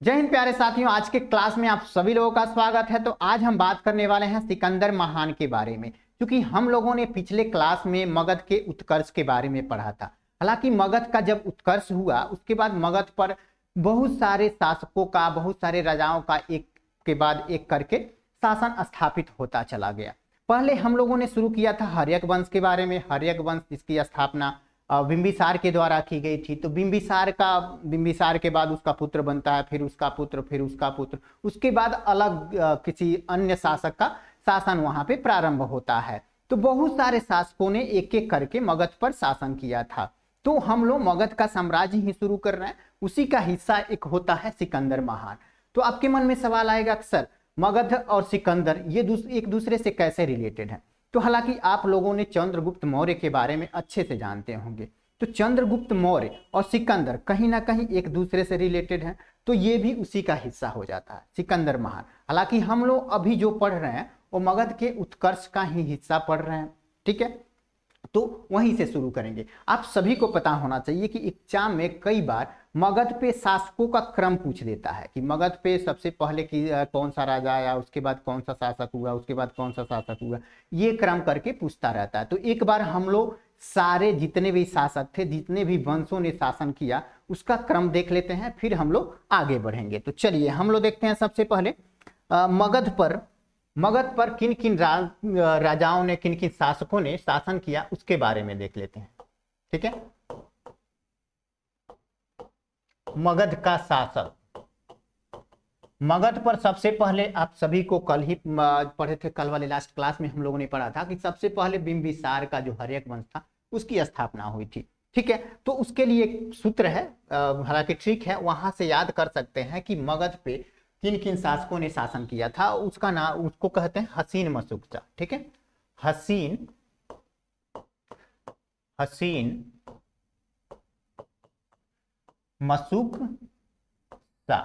जय हिंद प्यारे साथियों, आज के क्लास में आप सभी लोगों का स्वागत है। तो आज हम बात करने वाले हैं सिकंदर महान के बारे में, क्योंकि हम लोगों ने पिछले क्लास में मगध के उत्कर्ष के बारे में पढ़ा था। हालांकि मगध का जब उत्कर्ष हुआ उसके बाद मगध पर बहुत सारे शासकों का, बहुत सारे राजाओं का एक के बाद एक करके शासन स्थापित होता चला गया। पहले हम लोगों ने शुरू किया था हर्यक वंश के बारे में। हर्यक वंश जिसकी स्थापना बिंबिसार के द्वारा की गई थी। तो बिंबिसार के बाद उसका पुत्र बनता है, फिर उसका पुत्र, फिर उसका पुत्र, उसके बाद अलग किसी अन्य शासक का शासन वहां पे प्रारंभ होता है। तो बहुत सारे शासकों ने एक एक करके मगध पर शासन किया था। तो हम लोग मगध का साम्राज्य ही शुरू कर रहे हैं, उसी का हिस्सा एक होता है सिकंदर महान। तो आपके मन में सवाल आएगा कि सर मगध और सिकंदर ये एक दूसरे से कैसे रिलेटेड है। तो हालांकि आप लोगों ने चंद्रगुप्त मौर्य के बारे में अच्छे से जानते होंगे। तो चंद्रगुप्त मौर्य और सिकंदर कहीं ना कहीं एक दूसरे से रिलेटेड हैं। तो ये भी उसी का हिस्सा हो जाता है, सिकंदर महान। हालांकि हम लोग अभी जो पढ़ रहे हैं वो मगध के उत्कर्ष का ही हिस्सा पढ़ रहे हैं, ठीक है। तो वहीं से शुरू करेंगे। आप सभी को पता होना चाहिए कि एग्जाम में कई बार मगध पे शासकों का क्रम पूछ देता है कि मगध पे सबसे पहले कौन सा राजा आया, उसके बाद कौन सा शासक हुआ, उसके बाद कौन सा शासक हुआ, ये क्रम करके पूछता रहता है। तो एक बार हम लोग सारे जितने भी शासक थे, जितने भी वंशों ने शासन किया, उसका क्रम देख लेते हैं, फिर हम लोग आगे बढ़ेंगे। तो चलिए हम लोग देखते हैं सबसे पहले मगध पर किन किन राजाओं ने, किन किन शासकों ने शासन किया उसके बारे में देख लेते हैं, ठीक है। मगध का शासक, मगध पर सबसे पहले आप सभी को कल ही पढ़े थे, कल वाले लास्ट क्लास में हम लोगों ने पढ़ा था कि सबसे पहले बिंबिसार का जो हर्यक वंश था उसकी स्थापना हुई थी, ठीक है। तो उसके लिए एक सूत्र है, हालांकि ठीक है, वहां से याद कर सकते हैं कि मगध पे किन किन शासकों ने शासन किया था। उसका नाम, उसको कहते हैं हसीन मशुकसा, ठीक है। हसीन मशुकसा,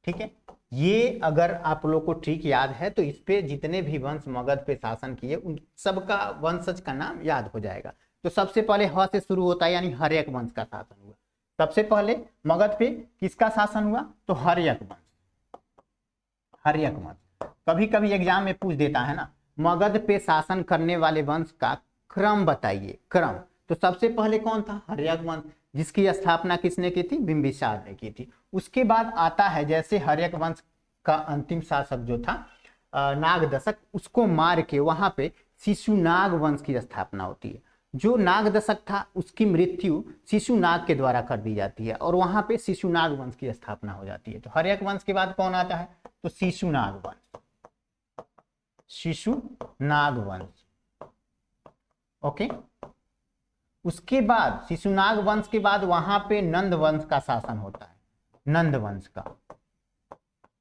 ठीक है। ये अगर आप लोग को ठीक याद है तो इस पे जितने भी वंश मगध पे शासन किए उन सबका वंशज का नाम याद हो जाएगा। तो सबसे पहले ह से शुरू होता है, यानी हर्यक वंश का शासन हुआ। सबसे पहले मगध पे किसका शासन हुआ? तो हर्यक वंश। हर्यक वंश कभी कभी एग्जाम में पूछ देता है ना, मगध पे शासन करने वाले वंश का क्रम बताइए, क्रम। तो सबसे पहले कौन था? हर्यक वंश, जिसकी स्थापना किसने की थी? बिंबिसार ने की थी। उसके बाद आता है, जैसे हर्यक वंश का अंतिम शासक जो था नागदशक, उसको मार के वहां पे शिशुनाग वंश की स्थापना होती है। जो नागदशक था उसकी मृत्यु शिशुनाग के द्वारा कर दी जाती है और वहां पे शिशुनाग वंश की स्थापना हो जाती है। तो हर्यक वंश के बाद कौन आता है? तो शिशुनाग वंश, शिशुनाग वंश, ओके। उसके बाद शिशुनाग वंश के बाद वहां पे नंद वंश का शासन होता है, नंद वंश का,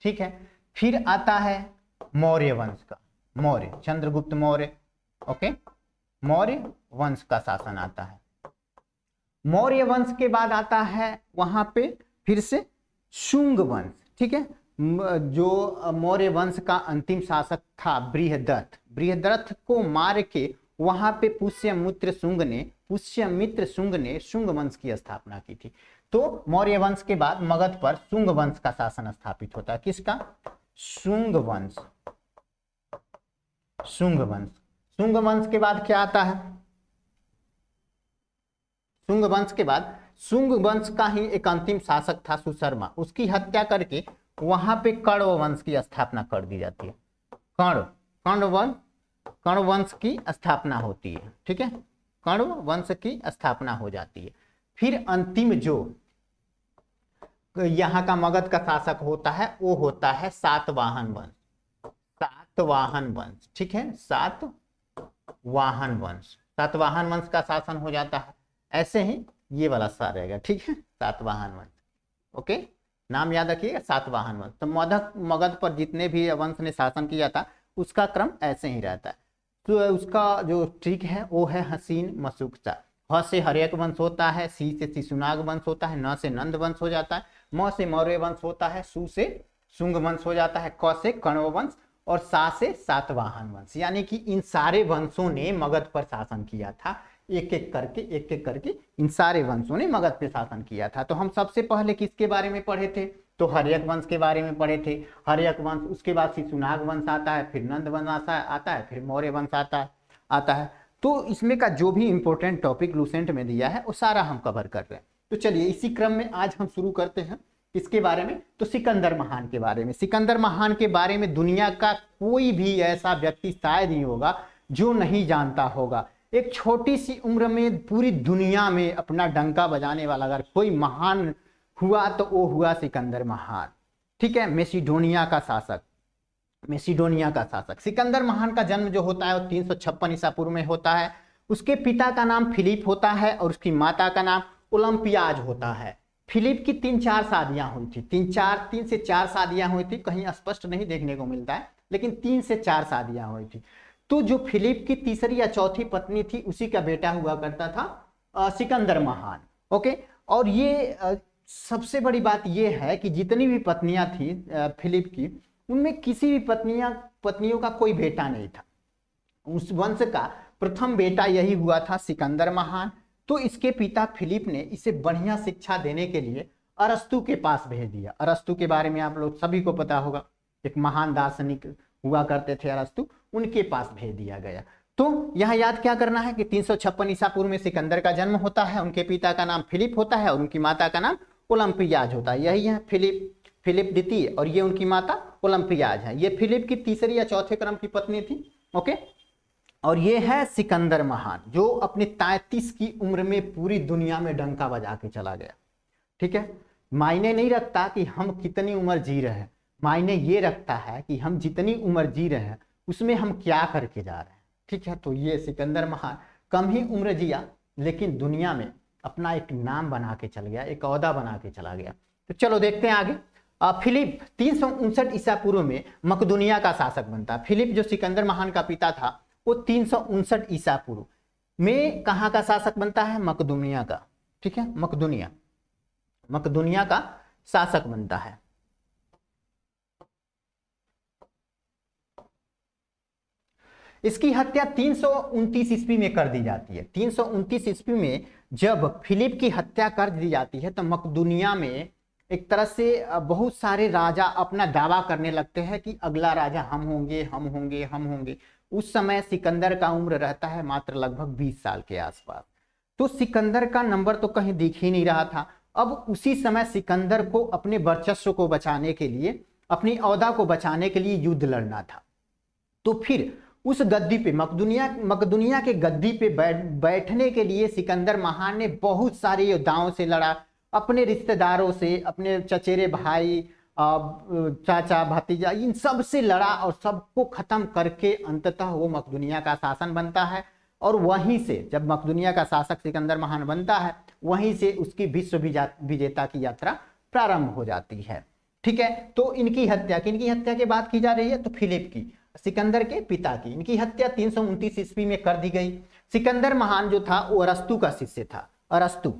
ठीक है। फिर आता है मौर्य वंश का, मौर्य, चंद्रगुप्त मौर्य, ओके। मौर्य वंश का शासन आता है। मौर्य वंश के बाद आता है वहां पे फिर से शुंग वंश, ठीक है। जो मौर्य वंश का अंतिम शासक था बृहदरथ, बृहदरथ को मार के वहां पे पुष्यमित्र शुंग ने शुंग वंश की स्थापना की थी। तो मौर्य वंश के बाद मगध पर शुंग वंश का शासन स्थापित होता है। किसका? शुंग वंश, शुंग वंश। शुंग वंश के बाद क्या आता है? शुंग वंश के बाद शुंग वंश का ही एक अंतिम शासक था सुशर्मा, उसकी हत्या करके वहां पे कण्व वंश की स्थापना कर दी जाती है। कण्व वंश की स्थापना होती है, ठीक है। कण्व वंश की स्थापना हो जाती है। फिर अंतिम जो यहाँ का मगध का शासक होता है वो होता है सातवाहन वंश, सातवाहन वंश, ठीक है। सातवाहन वंश, सातवाहन वंश का शासन हो जाता है। ऐसे ही ये वाला सा रहेगा, ठीक है, सातवाहन वंश, ओके। नाम याद रखिएगा, सातवाहन वंश। तो मगध पर जितने भी वंश ने शासन किया था उसका क्रम ऐसे ही रहता है। तो उसका जो ट्रिक है वो है हसीन मशुकसा। ह से हर्यक वंश होता है, सी से शिशुनाग वंश होता है, न से नंद वंश हो जाता है, म से मौर्य वंश होता है, सु से शुंग वंश हो जाता है, क से कण्व वंश और सा से सातवाहन वंश। यानी कि इन सारे वंशों ने मगध पर शासन किया था। एक एक करके इन सारे वंशों ने मगध पे शासन किया था। तो हम सबसे पहले किसके बारे में पढ़े थे? तो हर्यक वंश के बारे में पढ़े थे। हर्यक वंश, उसके बाद शिशुनाग वंश आता है, फिर नंद वंश आता है, फिर मौर्य वंश आता है। तो इसमें का जो भी इंपॉर्टेंट टॉपिक लूसेंट में दिया है वो सारा हम कवर कर रहे हैं। तो चलिए इसी क्रम में आज हम शुरू करते हैं किसके बारे में? तो सिकंदर महान के बारे में। सिकंदर महान के बारे में दुनिया का कोई भी ऐसा व्यक्ति शायद नहीं होगा जो नहीं जानता होगा। एक छोटी सी उम्र में पूरी दुनिया में अपना डंका बजाने वाला अगर कोई महान हुआ तो वो हुआ सिकंदर महान। ठीक है, मैसिडोनिया का शासक, मैसिडोनिया का शासक। सिकंदर महान का जन्म जो होता है वो 356 ईसा पूर्व में होता है। उसके पिता का नाम फिलिप होता है और उसकी माता का नाम ओलंपियाज होता है। फिलिप की 3-4 शादियां हुई थी, 3 से 4 शादियां हुई थी, कहीं स्पष्ट नहीं देखने को मिलता है, लेकिन 3 से 4 शादियां हुई थी। तो जो फिलिप की तीसरी या चौथी पत्नी थी उसी का बेटा हुआ करता था सिकंदर महान। ओके, और ये सबसे बड़ी बात यह है कि जितनी भी पत्नियां थी फिलिप की, उनमें किसी भी पत्नियों का कोई बेटा नहीं था। उस वंश का प्रथम बेटा यही हुआ था सिकंदर महान। तो इसके पिता फिलिप ने इसे बढ़िया शिक्षा देने के लिए अरस्तु के पास भेज दिया। अरस्तु के बारे में आप लोग सभी को पता होगा, एक महान दार्शनिक हुआ करते थे अरस्तु, उनके पास भेज दिया गया। तो यहाँ याद क्या करना है कि 356 ईसा पूर्व में सिकंदर का जन्म होता है, उनके पिता का नाम फिलिप होता है और उनकी माता का नाम ओलंपियाज होता है। यही है फिलिप द्वितीय और ये उनकी माता ओलंपियाज है। ये फिलिप की तीसरी या चौथे क्रम की पत्नी थी। ओके, और ये है सिकंदर महान जो अपने 33 की उम्र में पूरी दुनिया में डंका बजा के चला गया। ठीक है, मायने नहीं रखता कि हम कितनी उम्र जी रहे हैं, मायने ये रखता है कि हम जितनी उम्र जी रहे हैं उसमें हम क्या करके जा रहे हैं। ठीक है, तो ये सिकंदर महान कम ही उम्र जिया लेकिन दुनिया में अपना एक नाम बना के चल गया, एक ओहदा बना के चला गया। तो चलो देखते हैं आगे। फिलिप 359 ईसा पूर्व में मकदूनिया का शासक बनता है। फिलिप जो सिकंदर महान का पिता था वो 359 ईसा पूर्व में कहाँ का शासक बनता है? मकदूनिया का। ठीक है, मकदूनिया का शासक बनता है। इसकी हत्या 329 ईस्वी में कर दी जाती है। 329 ईस्वी में जब फिलिप की हत्या कर दी जाती है तो मकदूनिया में एक तरह से बहुत सारे राजा अपना दावा करने लगते हैं कि अगला राजा हम होंगे, हम होंगे, हम होंगे। उस समय सिकंदर का उम्र रहता है मात्र लगभग 20 साल के आसपास। तो सिकंदर का नंबर तो कहीं दिख ही नहीं रहा था। अब उसी समय सिकंदर को अपने वर्चस्व को बचाने के लिए, अपनी ओहदा को बचाने के लिए युद्ध लड़ना था। तो फिर उस गद्दी पे मकदूनिया के गद्दी पे बैठने के लिए सिकंदर महान ने बहुत सारे योद्धाओं से लड़ा, अपने रिश्तेदारों से, अपने चचेरे भाई, चाचा, भतीजा, इन सब से लड़ा और सबको खत्म करके अंततः वो मकदूनिया का शासन बनता है। और वहीं से जब मकदूनिया का शासक सिकंदर महान बनता है वहीं से उसकी विश्व विजेता की यात्रा प्रारंभ हो जाती है। ठीक है, तो इनकी हत्या की बात की जा रही है तो फिलिप की, सिकंदर के पिता की, इनकी हत्या 329 ईस्वी में कर दी गई। सिकंदर महान जो था वो अरस्तु का शिष्य था। अरस्तु,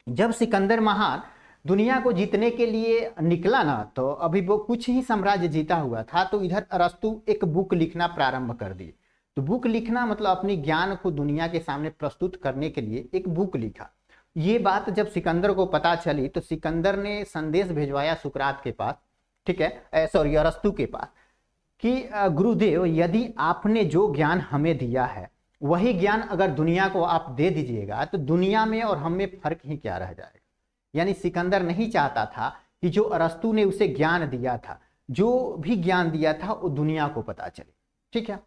जब सिकंदर महान दुनिया को जीतने के लिए निकला ना तो अभी वो कुछ ही साम्राज्य जीता हुआ था, तो इधर अरस्तु एक बुक लिखना प्रारंभ कर दिए। तो बुक लिखना मतलब अपनी ज्ञान को दुनिया के सामने प्रस्तुत करने के लिए एक बुक लिखा। ये बात जब सिकंदर को पता चली तो सिकंदर ने संदेश भिजवाया सुकरात के पास, ठीक है, सॉरी अरस्तु के पास, कि गुरुदेव यदि आपने जो ज्ञान हमें दिया है वही ज्ञान अगर दुनिया को आप दे दीजिएगा तो दुनिया में और हम में फर्क ही क्या रह जाएगा। यानी सिकंदर नहीं चाहता था कि जो अरस्तु ने उसे ज्ञान दिया था, जो भी ज्ञान दिया था वो दुनिया को पता चले। ठीक है,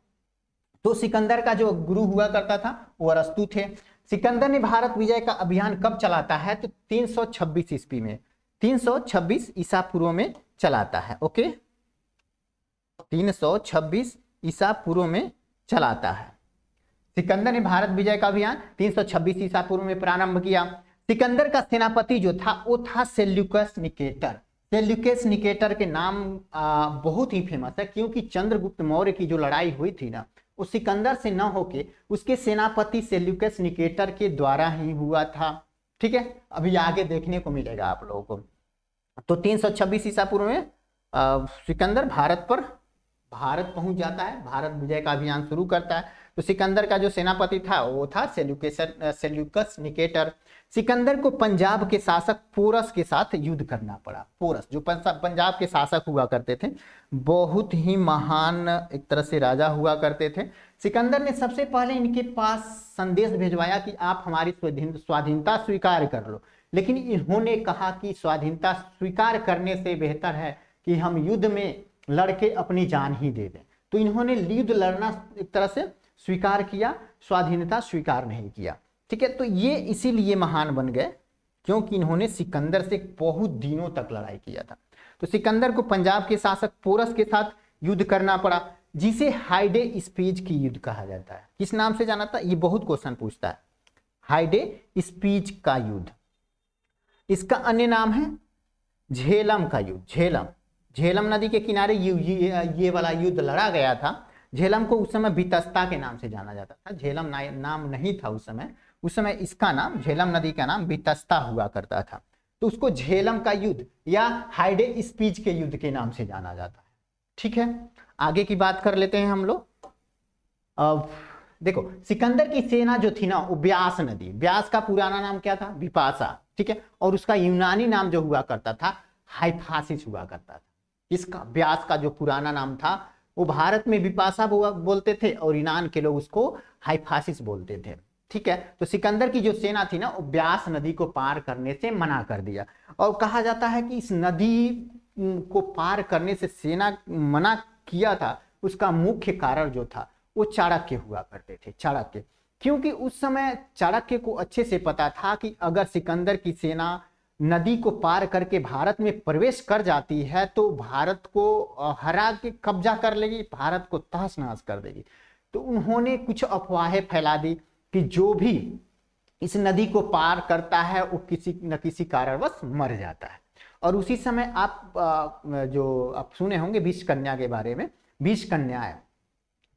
तो सिकंदर का जो गुरु हुआ करता था वो अरस्तु थे। सिकंदर ने भारत विजय का अभियान कब चलाता है तो 326 ईस्वी में, 326 ईसा पूर्व में चलाता है। ओके, 326 ईसा पूर्व में चलाता है। सिकंदर ने भारत विजय का अभियान 326 ईसा पूर्व में प्रारंभ किया। सिकंदर का सेनापति जो था वो था सेल्यूकस निकेटर। सेल्यूकस निकेटर के नाम बहुत ही फेमस है क्योंकि चंद्रगुप्त मौर्य की जो लड़ाई हुई थी ना वो सिकंदर से न होके उसके सेनापति सेल्यूकस निकेटर के द्वारा ही हुआ था। ठीक है, अभी आगे देखने को मिलेगा आप लोगों को। तो 326 ईसा पूर्व में सिकंदर भारत पहुंच जाता है, भारत विजय का अभियान शुरू करता है। तो सिकंदर का जो सेनापति था वो था सेल्यूकस निकेटर। सिकंदर को पंजाब के शासक पोरस के साथ युद्ध करना पड़ा। पोरस जो पंजाब के शासक हुआ करते थे, बहुत ही महान एक तरह से राजा हुआ करते थे। सिकंदर ने सबसे पहले इनके पास संदेश भिजवाया कि आप हमारी स्वाधीनता स्वीकार कर लो, लेकिन इन्होंने कहा कि स्वाधीनता स्वीकार करने से बेहतर है कि हम युद्ध में लड़के अपनी जान ही दे दें। तो इन्होंने युद्ध लड़ना एक तरह से स्वीकार किया, स्वाधीनता स्वीकार नहीं किया। ठीक है, तो ये इसीलिए महान बन गए क्योंकि इन्होंने सिकंदर से बहुत दिनों तक लड़ाई किया था। तो सिकंदर को पंजाब के शासक पोरस के साथ युद्ध करना पड़ा, जिसे हाइडे स्पीच की युद्ध कहा जाता है। किस नाम से जाना था, ये बहुत क्वेश्चन पूछता है। हाइडे स्पीच का युद्ध, इसका अन्य नाम है झेलम का युद्ध। झेलम नदी के किनारे ये वाला युद्ध लड़ा गया था। झेलम को उस समय वितस्ता के नाम से जाना जाता था। झेलम नाम नहीं था उस समय इसका नाम, झेलम नदी का नाम वितस्ता हुआ करता था। तो उसको झेलम का युद्ध या हाइडे स्पीच के युद्ध के नाम से जाना जाता है। ठीक है, आगे की बात कर लेते हैं हम लोग। अब देखो, सिकंदर की सेना जो थी ना, वो ब्यास नदी, ब्यास का पुराना नाम क्या था, विपाशा। ठीक है, और उसका यूनानी नाम जो हुआ करता था हाइफासिस हुआ करता था। इसका ब्यास का जो पुराना नाम था वो भारत में विपाशा बोलते थे और यूनान के लोग उसको हाइफासिस बोलते थे। ठीक है, तो सिकंदर की जो सेना थी ना, वो ब्यास नदी को पार करने से मना कर दिया। और कहा जाता है कि इस नदी को पार करने से सेना मना किया था, उसका मुख्य कारण जो था वो चाणक्य हुआ करते थे। चाणक्य, क्योंकि उस समय चाणक्य को अच्छे से पता था कि अगर सिकंदर की सेना नदी को पार करके भारत में प्रवेश कर जाती है तो भारत को हरा के कब्जा कर लेगी, भारत को तहस नहस कर देगी। तो उन्होंने कुछ अफवाहें फैला दी कि जो भी इस नदी को पार करता है वो किसी न किसी कारणवश मर जाता है। और उसी समय आप सुने होंगे विषकन्या के बारे में, विषकन्याएं।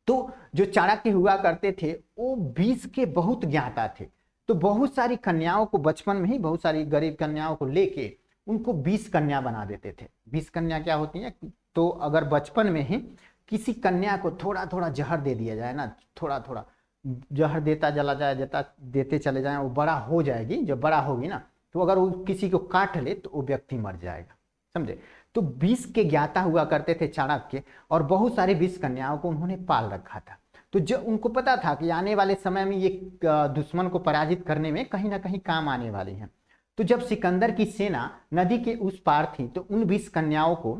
तो जो चाणक्य हुआ करते थे वो विष के बहुत ज्ञाता थे। तो बहुत सारी कन्याओं को बचपन में ही, बहुत सारी गरीब कन्याओं को लेके उनको 20 कन्या बना देते थे। 20 कन्या क्या होती हैं, तो अगर बचपन में ही किसी कन्या को थोड़ा थोड़ा जहर दे दिया जाए ना, थोड़ा थोड़ा जहर देते चले जाए, वो बड़ा हो जाएगी। जब बड़ा होगी ना, तो अगर वो किसी को काट ले तो वो व्यक्ति मर जाएगा, समझे। तो 20 के ज्ञाता हुआ करते थे चाणक्य, और बहुत सारी 20 कन्याओं को उन्होंने पाल रखा था। तो जब उनको पता था कि आने वाले समय में ये दुश्मन को पराजित करने में कहीं ना कहीं काम आने वाली हैं, तो जब सिकंदर की सेना नदी के उस पार थी तो उन 20 कन्याओं को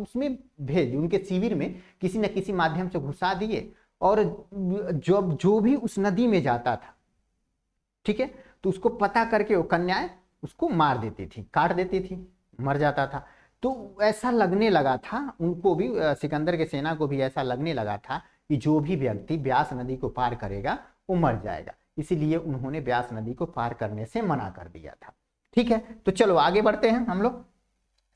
उसमें भेज, उनके शिविर में किसी न किसी माध्यम से घुसा दिए, और जो भी उस नदी में जाता था, ठीक है, तो उसको पता करके वो कन्याएं उसको मार देती थी, काट देती थी, मर जाता था। तो ऐसा लगने लगा था उनको भी, सिकंदर के सेना को भी ऐसा लगने लगा था कि जो भी व्यक्ति ब्यास नदी को पार करेगा वो मर जाएगा, इसीलिए उन्होंने ब्यास नदी को पार करने से मना कर दिया था। ठीक है, तो चलो आगे बढ़ते हैं हम लोग।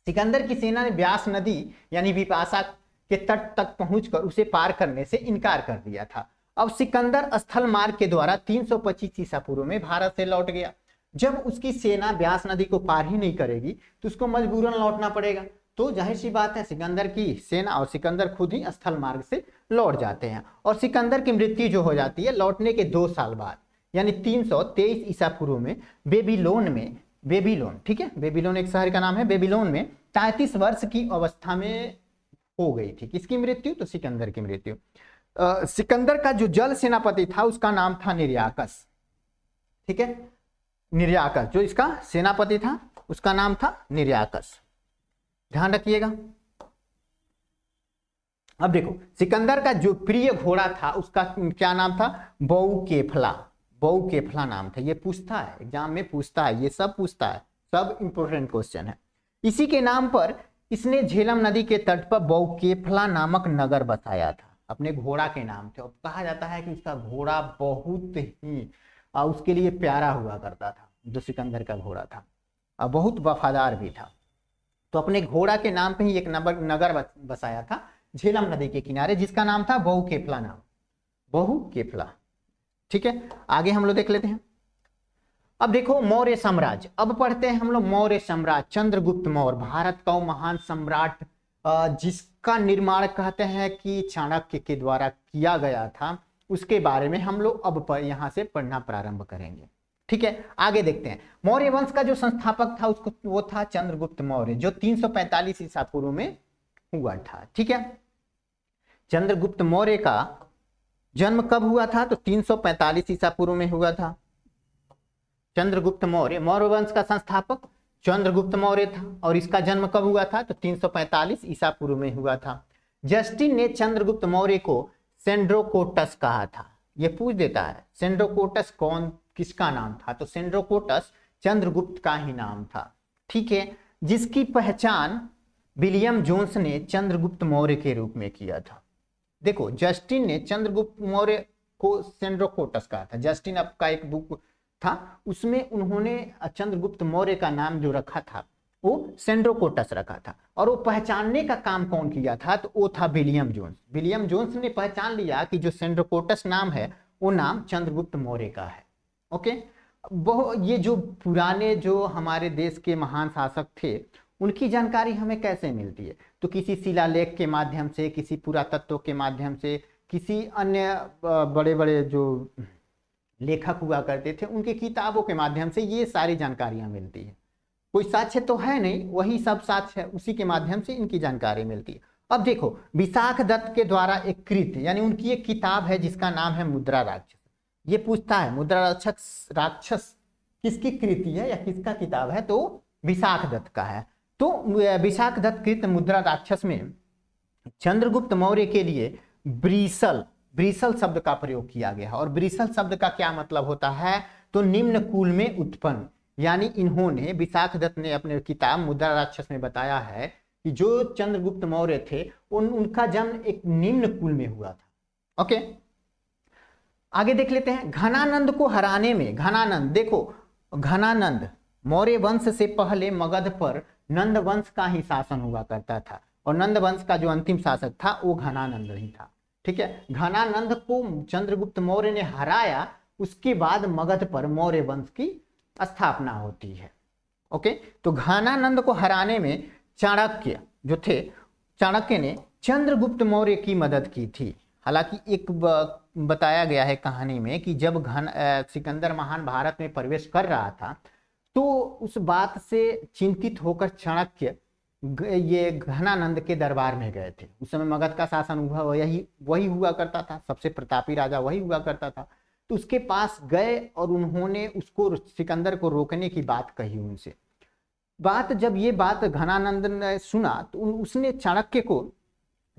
सिकंदर की सेना ने ब्यास नदी यानी विपाशा के तट तक पहुंचकर उसे पार करने से इनकार कर दिया था। अब सिकंदर स्थल मार्ग के द्वारा 325 ईसा पूर्व में भारत से लौट गया। जब उसकी सेना ब्यास नदी को पार ही नहीं करेगी तो उसको मजबूरन लौटना पड़ेगा। तो जाहिर सी बात है, सिकंदर की सेना और सिकंदर खुद ही स्थल मार्ग से लौट जाते हैं, और सिकंदर की मृत्यु जो हो जाती है लौटने के 2 साल बाद, यानी 323 ईसा पूर्व में बेबीलोन, ठीक है, बेबीलोन एक शहर का नाम है, बेबीलोन में 33 वर्ष की अवस्था में हो गई थी। किसकी मृत्यु, तो सिकंदर की मृत्यु। सिकंदर का जो जल सेनापति था उसका नाम था निर्याकस। ठीक है, निर्याकस जो इसका सेनापति था उसका नाम था निर्याकस, ध्यान रखिएगा। अब देखो, सिकंदर का जो प्रिय घोड़ा था उसका क्या नाम था, बहुकेफला नाम था। ये पूछता है, एग्जाम में पूछता है, ये सब पूछता है, सब इंपोर्टेंट क्वेश्चन है। इसी के नाम पर इसने झेलम नदी के तट पर बहुकेफला नामक नगर बसाया था, अपने घोड़ा के नाम थे। और कहा जाता है कि उसका घोड़ा बहुत ही उसके लिए प्यारा हुआ करता था, जो सिकंदर का घोड़ा था, बहुत वफादार भी था। तो अपने घोड़ा के नाम पे ही एक नगर बसाया था झेलम नदी के किनारे, जिसका नाम था बहुकेफला नाम, बहुकेफला। ठीक है, आगे हम लोग देख लेते हैं। अब देखो मौर्य साम्राज्य, अब पढ़ते हैं हम लोग मौर्य साम्राज्य। चंद्रगुप्त मौर्य भारत का महान सम्राट, जिसका निर्माण कहते हैं कि चाणक्य के द्वारा किया गया था, उसके बारे में हम लोग अब यहाँ से पढ़ना प्रारंभ करेंगे। ठीक है, आगे देखते हैं। मौर्य वंश का जो संस्थापक था उसको वो था चंद्रगुप्त मौर्य, जो 345 ईसा पूर्व में हुआ था। ठीक है, चंद्रगुप्त मौर्य का जन्म कब हुआ था? तो 345 ईसा पूर्व में हुआ था। चंद्रगुप्त मौर्य, मौर्य वंश का संस्थापक चंद्रगुप्त मौर्य था, और इसका जन्म कब हुआ था? तो 345 ईसा पूर्व में हुआ था। जस्टिन ने चंद्रगुप्त मौर्य को सेंड्रोकोटस कहा था। ये पूछ देता है सेंड्रोकोटस कौन, किसका नाम था? तो सेंड्रोकोटस चंद्रगुप्त का ही नाम था। ठीक है, जिसकी पहचान विलियम जोन्स ने चंद्रगुप्त मौर्य के रूप में किया था। देखो, जस्टिन ने चंद्रगुप्त मौर्य को सेंड्रोकोटस कहा था। जस्टिन आपका एक बुक था, उसमें उन्होंने चंद्रगुप्त मौर्य का नाम जो रखा था वो सेंड्रोकोटस रखा था। और वो पहचानने का काम कौन किया था? तो वो था विलियम जोन्स। विलियम जोन्स ने पहचान लिया कि जो सेंड्रोकोटस नाम है वो नाम चंद्रगुप्त मौर्य का है। ओके, वो ये जो पुराने जो हमारे देश के महान शासक थे उनकी जानकारी हमें कैसे मिलती है? तो किसी शिलालेख के माध्यम से, किसी पुरातत्व के माध्यम से, किसी अन्य बड़े बड़े जो लेखक हुआ करते थे उनकी किताबों के माध्यम से ये सारी जानकारियां मिलती है। कोई साक्ष्य तो है नहीं, वही सब साक्ष्य है, उसी के माध्यम से इनकी जानकारी मिलती है। अब देखो, विशाख दत्त के द्वारा एक कृत, यानी उनकी एक किताब है जिसका नाम है मुद्रा राक्षस। ये पूछता है मुद्रा राक्षस किसकी कृति है या किसका किताब है? तो विशाख दत्त का है। तो विशाख दत्त कृत मुद्रा राक्षस में चंद्रगुप्त मौर्य के लिए ब्रीसल शब्द का प्रयोग किया गया है। और ब्रीसल शब्द का क्या मतलब होता है? तो निम्न कुल में उत्पन्न, यानी इन्होंने, विशाख दत्त ने अपने किताब मुद्रा राक्षस में बताया है कि जो चंद्रगुप्त मौर्य थे उनका जन्म एक निम्न कुल में हुआ था। ओके, आगे देख लेते हैं। घनानंद को हराने में, घनानंद, देखो घनानंद मौर्य वंश से पहले मगध पर नंद वंश का ही शासन हुआ करता था, और नंद वंश का जो अंतिम शासक था वो घनानंद ही था। ठीक है, घनानंद को चंद्रगुप्त मौर्य ने हराया, उसके बाद मगध पर मौर्य वंश की स्थापना होती है। ओके, तो घनानंद को हराने में चाणक्य जो थे, चाणक्य ने चंद्रगुप्त मौर्य की मदद की थी। हालांकि एक बताया गया है कहानी में कि जब सिकंदर महान भारत में प्रवेश कर रहा था तो उस बात से चिंतित होकर चाणक्य ये घनानंद के दरबार में गए थे। उस समय मगध का शासन वही हुआ करता था, सबसे प्रतापी राजा वही हुआ करता था। तो उसके पास गए और उन्होंने उसको, सिकंदर को रोकने की बात कही उनसे। जब ये बात घनानंद ने सुना तो उसने चाणक्य को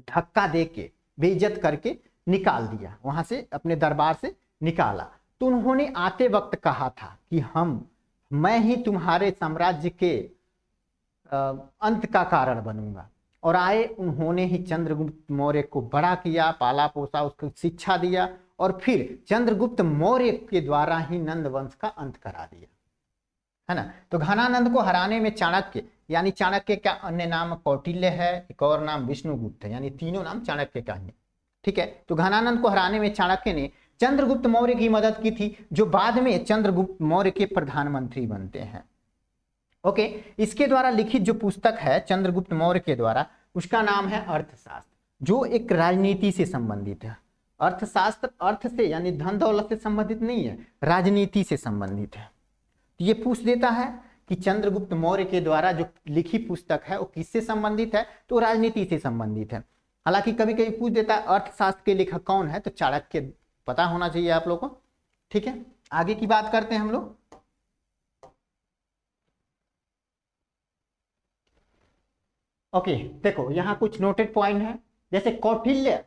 धक्का दे के, बेइज्जत करके निकाल दिया, वहां से अपने दरबार से निकाला। तो उन्होंने आते वक्त कहा था कि मैं ही तुम्हारे साम्राज्य के अंत का कारण बनूंगा। और आए, उन्होंने ही चंद्रगुप्त मौर्य को बड़ा किया, पाला पोसा, उसको शिक्षा दिया, और फिर चंद्रगुप्त मौर्य के द्वारा ही नंद वंश का अंत करा दिया, है ना। तो घनानंद को हराने में चाणक्य, यानी चाणक्य का अन्य नाम कौटिल्य है, एक और नाम विष्णुगुप्त है, यानी तीनों नाम चाणक्य का है। ठीक है, तो घनानंद को हराने में चाणक्य ने चंद्रगुप्त मौर्य की मदद की थी, जो बाद में चंद्रगुप्त मौर्य के प्रधानमंत्री बनते हैं। ओके, इसके द्वारा लिखित जो पुस्तक है चंद्रगुप्त मौर्य के द्वारा, उसका नाम है अर्थशास्त्र, जो एक राजनीति से संबंधित है। अर्थशास्त्र अर्थ से यानी धन दौलत से संबंधित नहीं है, राजनीति से संबंधित है। तो ये पूछ देता है कि चंद्रगुप्त मौर्य के द्वारा जो लिखी पुस्तक है वो किससे संबंधित है? तो राजनीति से संबंधित है। हालांकि कभी कभी पूछ देता है अर्थशास्त्र के लेखक कौन है? तो चाणक्य पता होना चाहिए आप लोगों को। ठीक है, आगे की बात करते हैं हम लोग। ओके, देखो यहाँ कुछ नोटेड पॉइंट है। जैसे कौटिल्य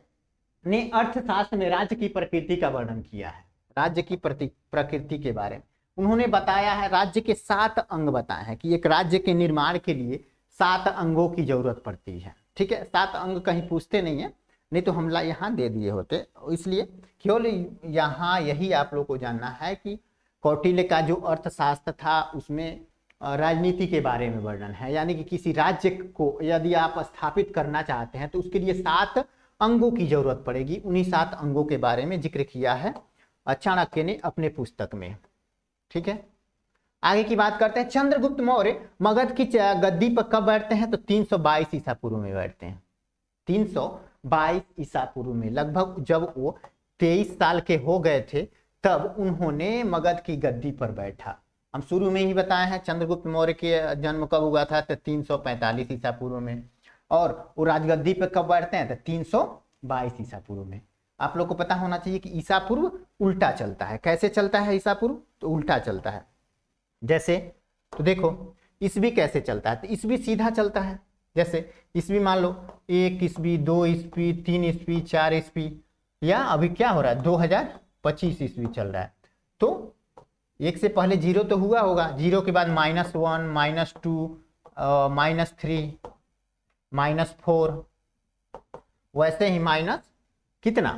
ने अर्थशास्त्र में राज्य की प्रकृति का वर्णन किया है। राज्य की प्रकृति के बारे में उन्होंने बताया है, राज्य के 7 अंग बताए हैं कि एक राज्य के निर्माण के लिए 7 अंगों की जरूरत पड़ती है। ठीक है, 7 अंग कहीं पूछते नहीं है, नहीं तो हम यहाँ दे दिए होते। इसलिए केवल यहाँ यही आप लोग को जानना है कि कौटिल्य का जो अर्थशास्त्र था उसमें राजनीति के बारे में वर्णन है, यानी कि किसी राज्य को यदि आप स्थापित करना चाहते हैं तो उसके लिए 7 अंगों की जरूरत पड़ेगी। उन्हीं 7 अंगों के बारे में जिक्र किया है चाणक्य ने अपने पुस्तक में। ठीक है, आगे की बात करते हैं। चंद्रगुप्त मौर्य मगध की गद्दी पर कब बैठते हैं? तो 322 ईसा पूर्व में बैठते हैं। 322 ईसा पूर्व में, लगभग जब वो 23 साल के हो गए थे तब उन्होंने मगध की गद्दी पर बैठा। हम शुरू में ही बताए हैं चंद्रगुप्त मौर्य के जन्म कब हुआ था, तो 345 ईसा पूर्व में, और वो राजगद्दी पर कब बैठते हैं, तो 322 ईसा पूर्व में। आप लोग को पता होना चाहिए कि ईसा पूर्व उल्टा चलता है। कैसे चलता है ईसा पूर्व, तो उल्टा चलता है। जैसे तो देखो ईस्वी कैसे चलता है, तो ईस्वी सीधा चलता है। जैसे ईस्वी मान लो 1 ईस्वी, 2 ईस्वी, 3 ईस्वी, 4 ईस्वी, या अभी क्या हो रहा है 2025 ईस्वी चल रहा है। तो एक से पहले जीरो तो हुआ होगा, जीरो के बाद -1, -2, -3, -4, वैसे ही माइनस कितना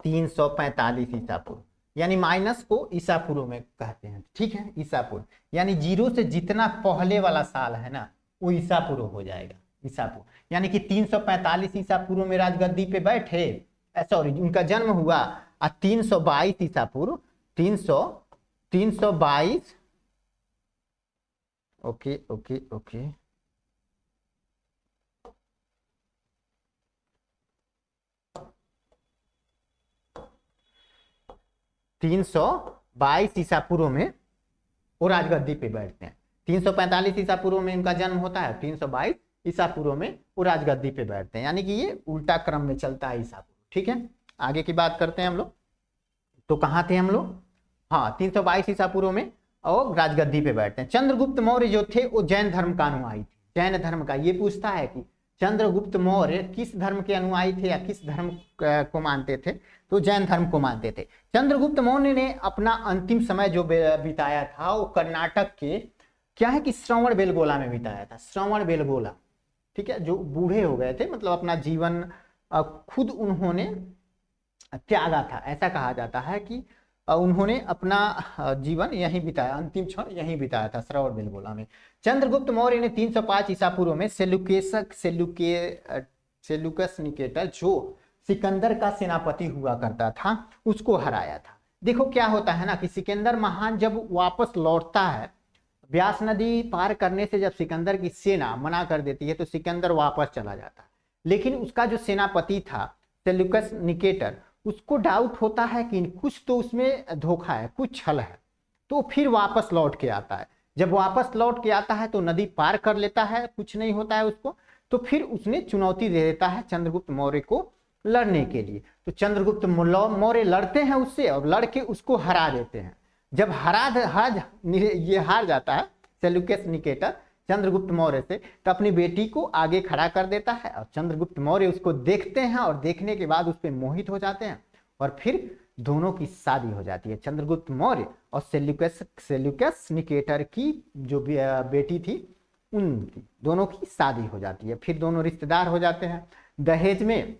345 ईसा पूर्व, यानी माइनस को ईसा पूर्व में कहते हैं। ठीक है, ईसा पूर्व यानी जीरो से जितना पहले वाला साल है ना वो ईसा पूर्व हो जाएगा। ईसा पूर्व यानी कि 345 ईसा पूर्व में राजगद्दी पे बैठे, सॉरी उनका जन्म हुआ, और 322 ईसा पूर्व 322 ओके ओके ओके 322 ईसा पूर्व में वो राजगद्दी पे बैठते हैं। 345 ईसा पूर्व में इनका जन्म होता है, 322 ईसा पूर्व में वो राजगद्दी पे बैठते हैं, यानी कि ये उल्टा क्रम में चलता है ईसा पूर्व। ठीक है, आगे की बात करते हैं हम लोग। तो कहाँ थे हम लोग, हाँ 322 ईसा पूर्व में और राजगद्दी पे बैठते हैं। चंद्रगुप्त मौर्य जो थे वो जैन धर्म का अनुयायी थे। जैन धर्म का, ये पूछता है कि चंद्रगुप्त मौर्य किस धर्म के अनुयायी थे या किस धर्म को मानते थे, तो जैन धर्म को मानते थे। चंद्रगुप्त मौर्य ने अपना अंतिम समय जो बिताया था वो कर्नाटक के क्या है कि श्रवण बेलगोला में बिताया था। श्रवण बेलगोला, ठीक है, जो बूढ़े हो गए थे, मतलब अपना जीवन खुद उन्होंने त्यागा था। ऐसा कहा जाता है कि उन्होंने अपना जीवन यहीं बिताया, अंतिम क्षण यहीं बिताया था श्रवण बेलगोला में। चंद्रगुप्त मौर्य ने 305 ईसा पूर्व में सेल्यूकस निकेटर जो सिकंदर का सेनापति हुआ करता था उसको हराया था। देखो क्या होता है ना कि सिकंदर महान जब वापस लौटता है, ब्यास नदी पार करने से जब सिकंदर की सेना मना कर देती है तो सिकंदर वापस चला जाता है, लेकिन उसका जो सेनापति था सेल्यूकस निकेटर, उसको डाउट होता है कि कुछ तो उसमें धोखा है, कुछ छल है, तो फिर वापस लौट के आता है। जब वापस लौट के आता है तो नदी पार कर लेता है, कुछ नहीं होता है उसको, तो फिर उसने चुनौती दे देता है चंद्रगुप्त मौर्य को लड़ने के लिए। तो चंद्रगुप्त मौर्य लड़ते हैं उससे और लड़के उसको हरा देते हैं। जब ये हार जाता है सेल्यूकस निकेटर चंद्रगुप्त मौर्य से, तो अपनी बेटी को आगे खड़ा कर देता है और चंद्रगुप्त मौर्य उसको देखते हैं और देखने के बाद उस पर मोहित हो जाते हैं और फिर दोनों की शादी हो जाती है। चंद्रगुप्त मौर्य और सेल्यूकस निकेटर की जो बेटी थी उनकी दोनों की शादी हो जाती है। फिर दोनों रिश्तेदार हो जाते हैं। दहेज में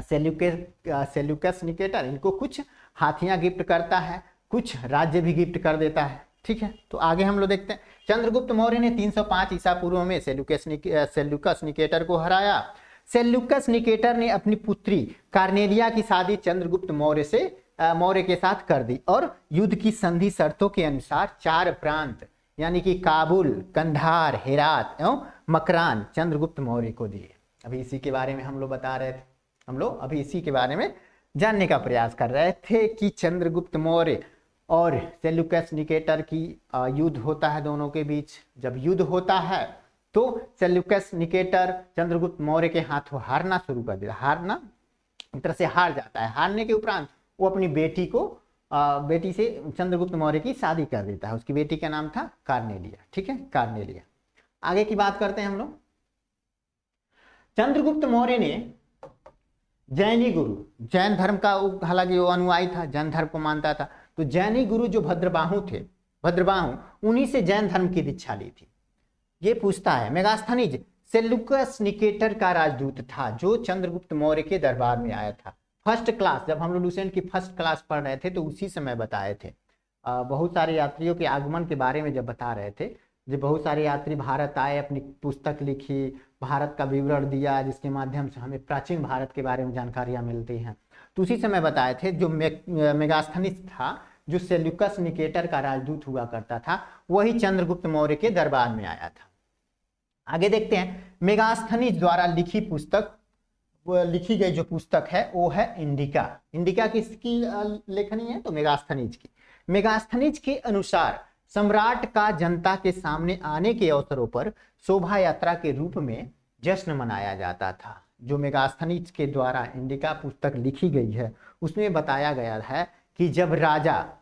सेल्यूकस निकेटर इनको कुछ हाथियां गिफ्ट करता है, कुछ राज्य भी गिफ्ट कर देता है। ठीक है, तो आगे हम लोग देखते हैं। चंद्रगुप्त मौर्य ने 305 ईसा पूर्व में सेल्यूकस निकेटर को हराया। सेल्यूकस निकेटर ने अपनी पुत्री कार्नेलिया की शादी चंद्रगुप्त मौर्य के साथ कर दी और युद्ध की संधि शर्तों के अनुसार 4 प्रांत यानी कि काबुल, कंधार, हेरात एवं मकरान चंद्रगुप्त मौर्य को दिए। अभी इसी के बारे में हम लोग बता रहे थे, हम लोग अभी इसी के बारे में जानने का प्रयास कर रहे थे कि चंद्रगुप्त मौर्य और सेल्यूकस निकेटर की युद्ध होता है दोनों के बीच। जब युद्ध होता है तो सेल्यूकस निकेटर चंद्रगुप्त मौर्य के हाथों हारना शुरू कर देता, हारना एक तरह से हार जाता है। हारने के उपरांत वो अपनी बेटी से चंद्रगुप्त मौर्य की शादी कर देता है। उसकी बेटी का नाम था कार्नेलिया। ठीक है, कार्नेलिया। आगे की बात करते हैं हम लोग। चंद्रगुप्त मौर्य ने जैनी गुरु, जैन धर्म का हालांकि वो अनुयायी था, जैन धर्म को मानता था, तो जैनी गुरु जो भद्रबाहु थे, भद्रबाहु उन्हीं से जैन धर्म की दीक्षा ली थी। ये पूछता है मेगास्थनीज सेल्यूकस निकेटर का राजदूत था जो चंद्रगुप्त मौर्य के दरबार में आया था। फर्स्ट क्लास, जब हम लोग लुसेंट की फर्स्ट क्लास पढ़ रहे थे तो उसी समय बताए थे। बहुत सारे यात्रियों के आगमन के बारे में जब बता रहे थे, जब बहुत सारे यात्री भारत आए, अपनी पुस्तक लिखी, भारत का विवरण दिया, जिसके माध्यम से हमें प्राचीन भारत के बारे में जानकारियां मिलती हैं, तो उसी समय बताए थे। जो मेगास्थनीज था, जो सेल्यूकस निकेटर का राजदूत हुआ करता था, वही चंद्रगुप्त मौर्य के दरबार में आया था। आगे देखते हैं। मेगास्थनीज द्वारा लिखी पुस्तक वो लिखी गई जो पुस्तक है वो है इंडिका। इंडिका किसकी लेखनी है? तो मेगास्थनीज की। मेगास्थनीज के अनुसार सम्राट का जनता के सामने आने के अवसरों पर शोभा यात्रा के रूप में जश्न मनाया जाता था। जो मेगास्थनीज के द्वारा इंडिका पुस्तक लिखी गई है उसमें बताया गया है कि जब राजा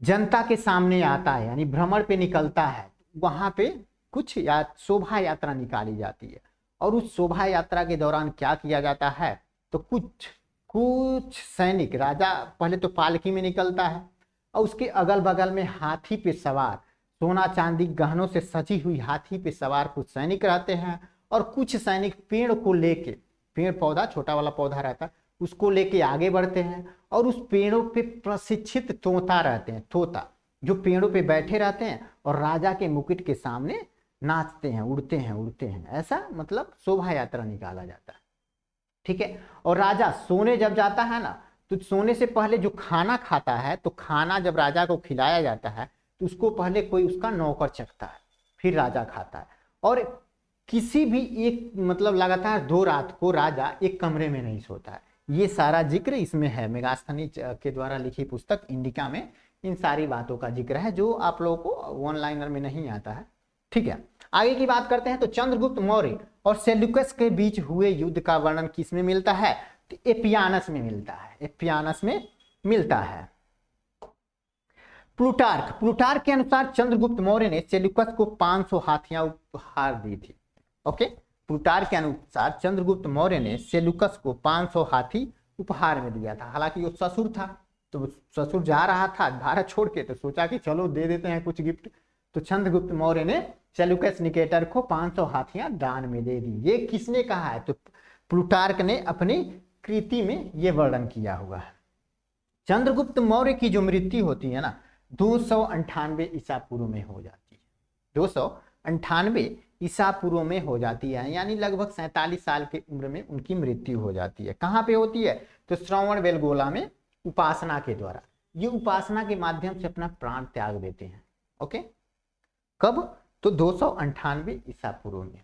जनता के सामने आता है यानी भ्रमण पे निकलता है, वहां पे कुछ शोभा यात्रा निकाली जाती है और उस शोभा यात्रा के दौरान क्या किया जाता है तो कुछ सैनिक, राजा पहले तो पालकी में निकलता है और उसके अगल बगल में हाथी पे सवार, सोना चांदी गहनों से सजी हुई हाथी पे सवार कुछ सैनिक रहते हैं और कुछ सैनिक पेड़ को लेके, पेड़ पौधा छोटा वाला पौधा रहता है उसको लेके आगे बढ़ते हैं और उस पेड़ों पे प्रशिक्षित तोता रहते हैं, तोता जो पेड़ों पे बैठे रहते हैं और राजा के मुकुट के सामने नाचते हैं, उड़ते हैं। ऐसा मतलब शोभा यात्रा निकाला जाता है। ठीक है। और राजा सोने जब जाता है ना तो सोने से पहले जो खाना खाता है, तो खाना जब राजा को खिलाया जाता है तो उसको पहले कोई उसका नौकर चखता है, फिर राजा खाता है। और किसी भी एक मतलब लगातार 2 रात को राजा एक कमरे में नहीं सोता है। ये सारा जिक्र इसमें है, मेगास्थनीज के द्वारा लिखी पुस्तक इंडिका में इन सारी बातों का जिक्र है जो आप लोगों को वन लाइनर में नहीं आता है। ठीक है, आगे की बात करते हैं। तो चंद्रगुप्त मौर्य और सेल्यूकस के बीच हुए युद्ध का वर्णन किस में मिलता है? तो एपियानस में मिलता है, एपियानस में मिलता है। प्लूटार्क के अनुसार चंद्रगुप्त मौर्य ने सेल्यूकस को 500 हाथियां उपहार दी थी। ओके, प्लूटार्क के अनुसार चंद्रगुप्त मौर्य ने सेल्यूकस को 500 हाथी उपहार में दिया था। हालांकि वो ससुर था, तो ससुर जा रहा था भारत छोड़ के, तो सोचा कि चलो दे देते हैं कुछ गिफ्ट। तो चंद्रगुप्त मौर्य ने सेल्यूकस निकेटर को 500 हाथियां दान में दे दी। ये किसने कहा है? तो प्लूटार्क ने अपनी कृति में ये वर्णन किया हुआ है। चंद्रगुप्त मौर्य की जो मृत्यु होती है ना 298 ईसा पूर्व में हो जाती है। 298 ईसा पूर्व में हो जाती है, यानी लगभग 47 साल की उम्र में उनकी मृत्यु हो जाती है। कहाँ पे होती है? तो श्रवण बेलगोला में उपासना के द्वारा। ये उपासना के माध्यम से अपना प्राण त्याग देते हैं। ओके, कब? तो 298 ईसा पूर्व में।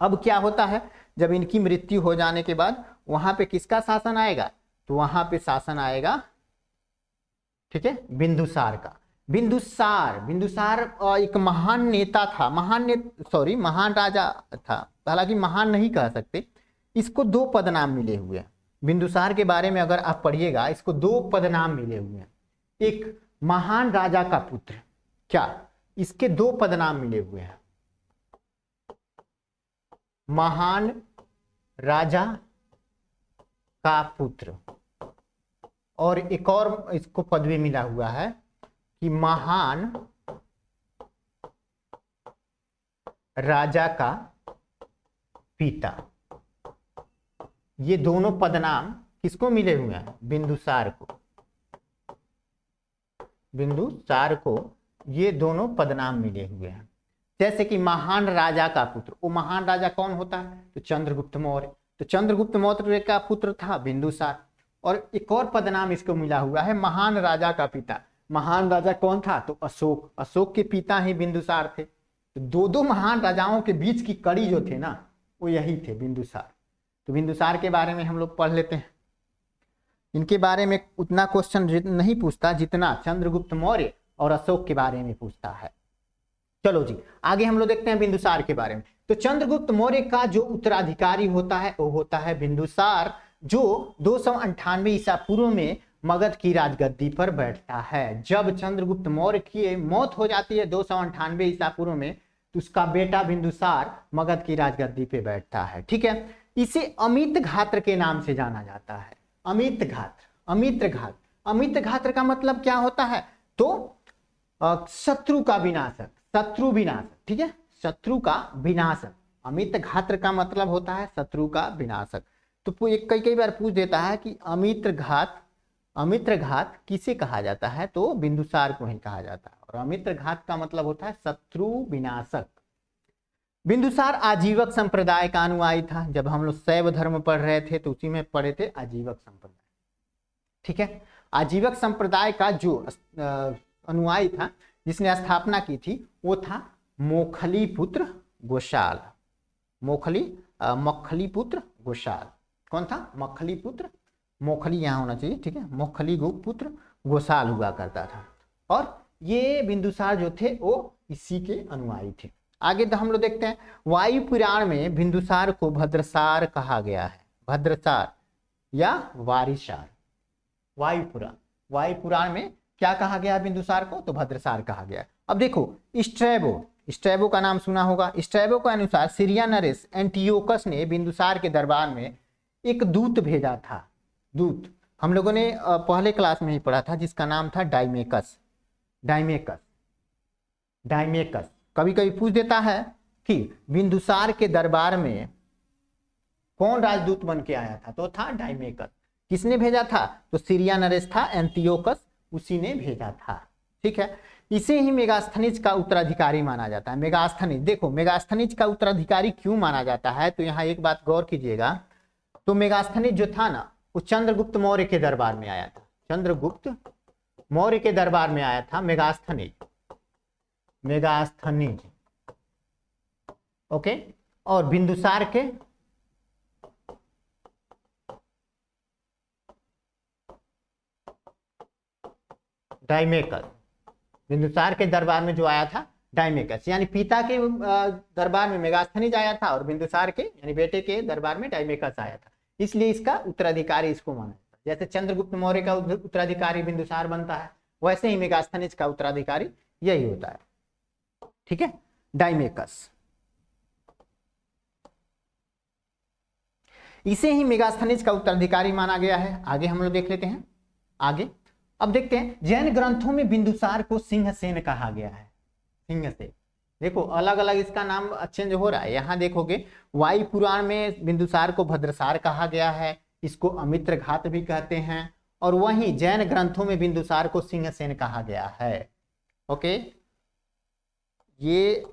अब क्या होता है, जब इनकी मृत्यु हो जाने के बाद वहां पे किसका शासन आएगा? तो वहां पे शासन आएगा, ठीक है, बिंदुसार का। बिंदुसार एक महान नेता था, महान राजा था। हालांकि महान नहीं कह सकते, इसको 2 पदनाम मिले हुए हैं। बिंदुसार के बारे में अगर आप पढ़िएगा, इसको 2 पदनाम मिले हुए हैं। एक महान राजा का पुत्र, क्या इसके 2 पदनाम मिले हुए हैं? महान राजा का पुत्र, और एक और इसको पदवी मिला हुआ है कि महान राजा का पिता। ये दोनों पदनाम किसको मिले हुए हैं? बिंदुसार को ये दोनों पदनाम मिले हुए हैं। जैसे कि महान राजा का पुत्र, वो महान राजा कौन होता है? तो चंद्रगुप्त मौर्य। तो चंद्रगुप्त मौर्य का पुत्र था बिंदुसार। और एक और पदनाम इसको मिला हुआ है महान राजा का पिता। महान राजा कौन था? तो अशोक के पिता ही बिंदुसार थे। तो 2 महान राजाओं के बीच की कड़ी जो थे ना वो यही थे, बिंदुसार। तो बिंदुसार के बारे में हम लोग पढ़ लेते हैं। इनके बारे में उतना क्वेश्चन नहीं पूछता जितना चंद्रगुप्त मौर्य और अशोक के बारे में पूछता है। चलो जी, आगे हम लोग देखते हैं बिंदुसार के बारे में। तो चंद्रगुप्त मौर्य का जो उत्तराधिकारी होता है वो होता है बिंदुसार, जो 298 ईसा पूर्व में मगध की राजगद्दी पर बैठता है। जब चंद्रगुप्त मौर्य की मौत हो जाती है 298 ईसा पूर्व में, तो उसका बेटा बिंदुसार मगध की राजगद्दी पे बैठता है। ठीक है, इसे अमित घात्र के नाम से जाना जाता है। अमित घात्र का मतलब क्या होता है? तो शत्रु का विनाशक, शत्रु विनाशक। ठीक है, शत्रु का विनाशक। अमित घात्र का मतलब होता है शत्रु का विनाशक। तो कई बार पूछ देता है कि अमित्र घात किसे कहा जाता है? तो बिंदुसार को ही कहा जाता है। और अमित्र घात का मतलब होता है शत्रु विनाशक। बिंदुसार आजीवक संप्रदाय का अनुयायी था। जब हम लोग शैव धर्म पढ़ रहे थे तो उसी में पढ़े थे आजीवक संप्रदाय। ठीक है, आजीवक संप्रदाय का जो अनुयायी था जिसने स्थापना की थी वो था मक्खलीपुत्र गोशाल। कौन था? मखली पुत्र, मोखली यहाँ होना चाहिए, ठीक है, मोखली पुत्र गोसाल हुआ करता था। और ये बिंदुसार जो थे वो इसी के अनुयायी थे। आगे तो हम लोग देखते हैं, वायु पुराण में बिंदुसार को भद्रसार कहा गया है। भद्रसार या वारिसार। वायु पुराण में क्या कहा गया बिंदुसार को? तो भद्रसार कहा गया। अब देखो स्ट्रैबो का नाम सुना होगा। स्ट्रैबो के अनुसार सीरिया नरेश एंटियोकस ने बिंदुसार के दरबार में एक दूत भेजा था। दूत हम लोगों ने पहले क्लास में ही पढ़ा था, जिसका नाम था डाइमेकस। कभी कभी पूछ देता है कि बिंदुसार के दरबार में कौन राजदूत बन के आया था? तो था डाइमेकस। किसने भेजा था? तो सीरिया नरेश था, एंटियोकस उसी ने भेजा था। ठीक है, इसे ही मेगास्थनीज का उत्तराधिकारी माना जाता है। मेगास्थनीज, देखो मेगास्थनीज का उत्तराधिकारी क्यों माना जाता है, तो यहाँ एक बात गौर कीजिएगा। तो मेगास्थनीज जो था ना, वो चंद्रगुप्त मौर्य के दरबार में आया था। चंद्रगुप्त मौर्य के दरबार में आया था मेगास्थनीज। ओके, और बिंदुसार के डाइमेकस। बिंदुसार के दरबार में जो आया था डाइमेकस, यानी पिता के दरबार में मेगास्थनीज आया था और बिंदुसार के यानी बेटे के दरबार में डाइमेकस आया था। इसलिए इसका उत्तराधिकारी इसको माना जाता है। जैसे चंद्रगुप्त मौर्य का उत्तराधिकारी बिंदुसार बनता है, वैसे ही मेगास्थनीज का उत्तराधिकारी यही होता है। ठीक है, डाइमेकस। इसे ही मेगास्थनीज का उत्तराधिकारी माना गया है। आगे हम लोग देख लेते हैं। आगे अब देखते हैं, जैन ग्रंथों में बिंदुसार को सिंहसेन कहा गया है। सिंहसेन, देखो अलग अलग इसका नाम चेंज हो रहा है। यहाँ देखोगे वायु पुराण में बिंदुसार को भद्रसार कहा गया है, इसको अमित्र घात भी कहते हैं। और वहीं जैन ग्रंथों में बिंदुसार को सिंहसेन कहा गया है। ओके, ये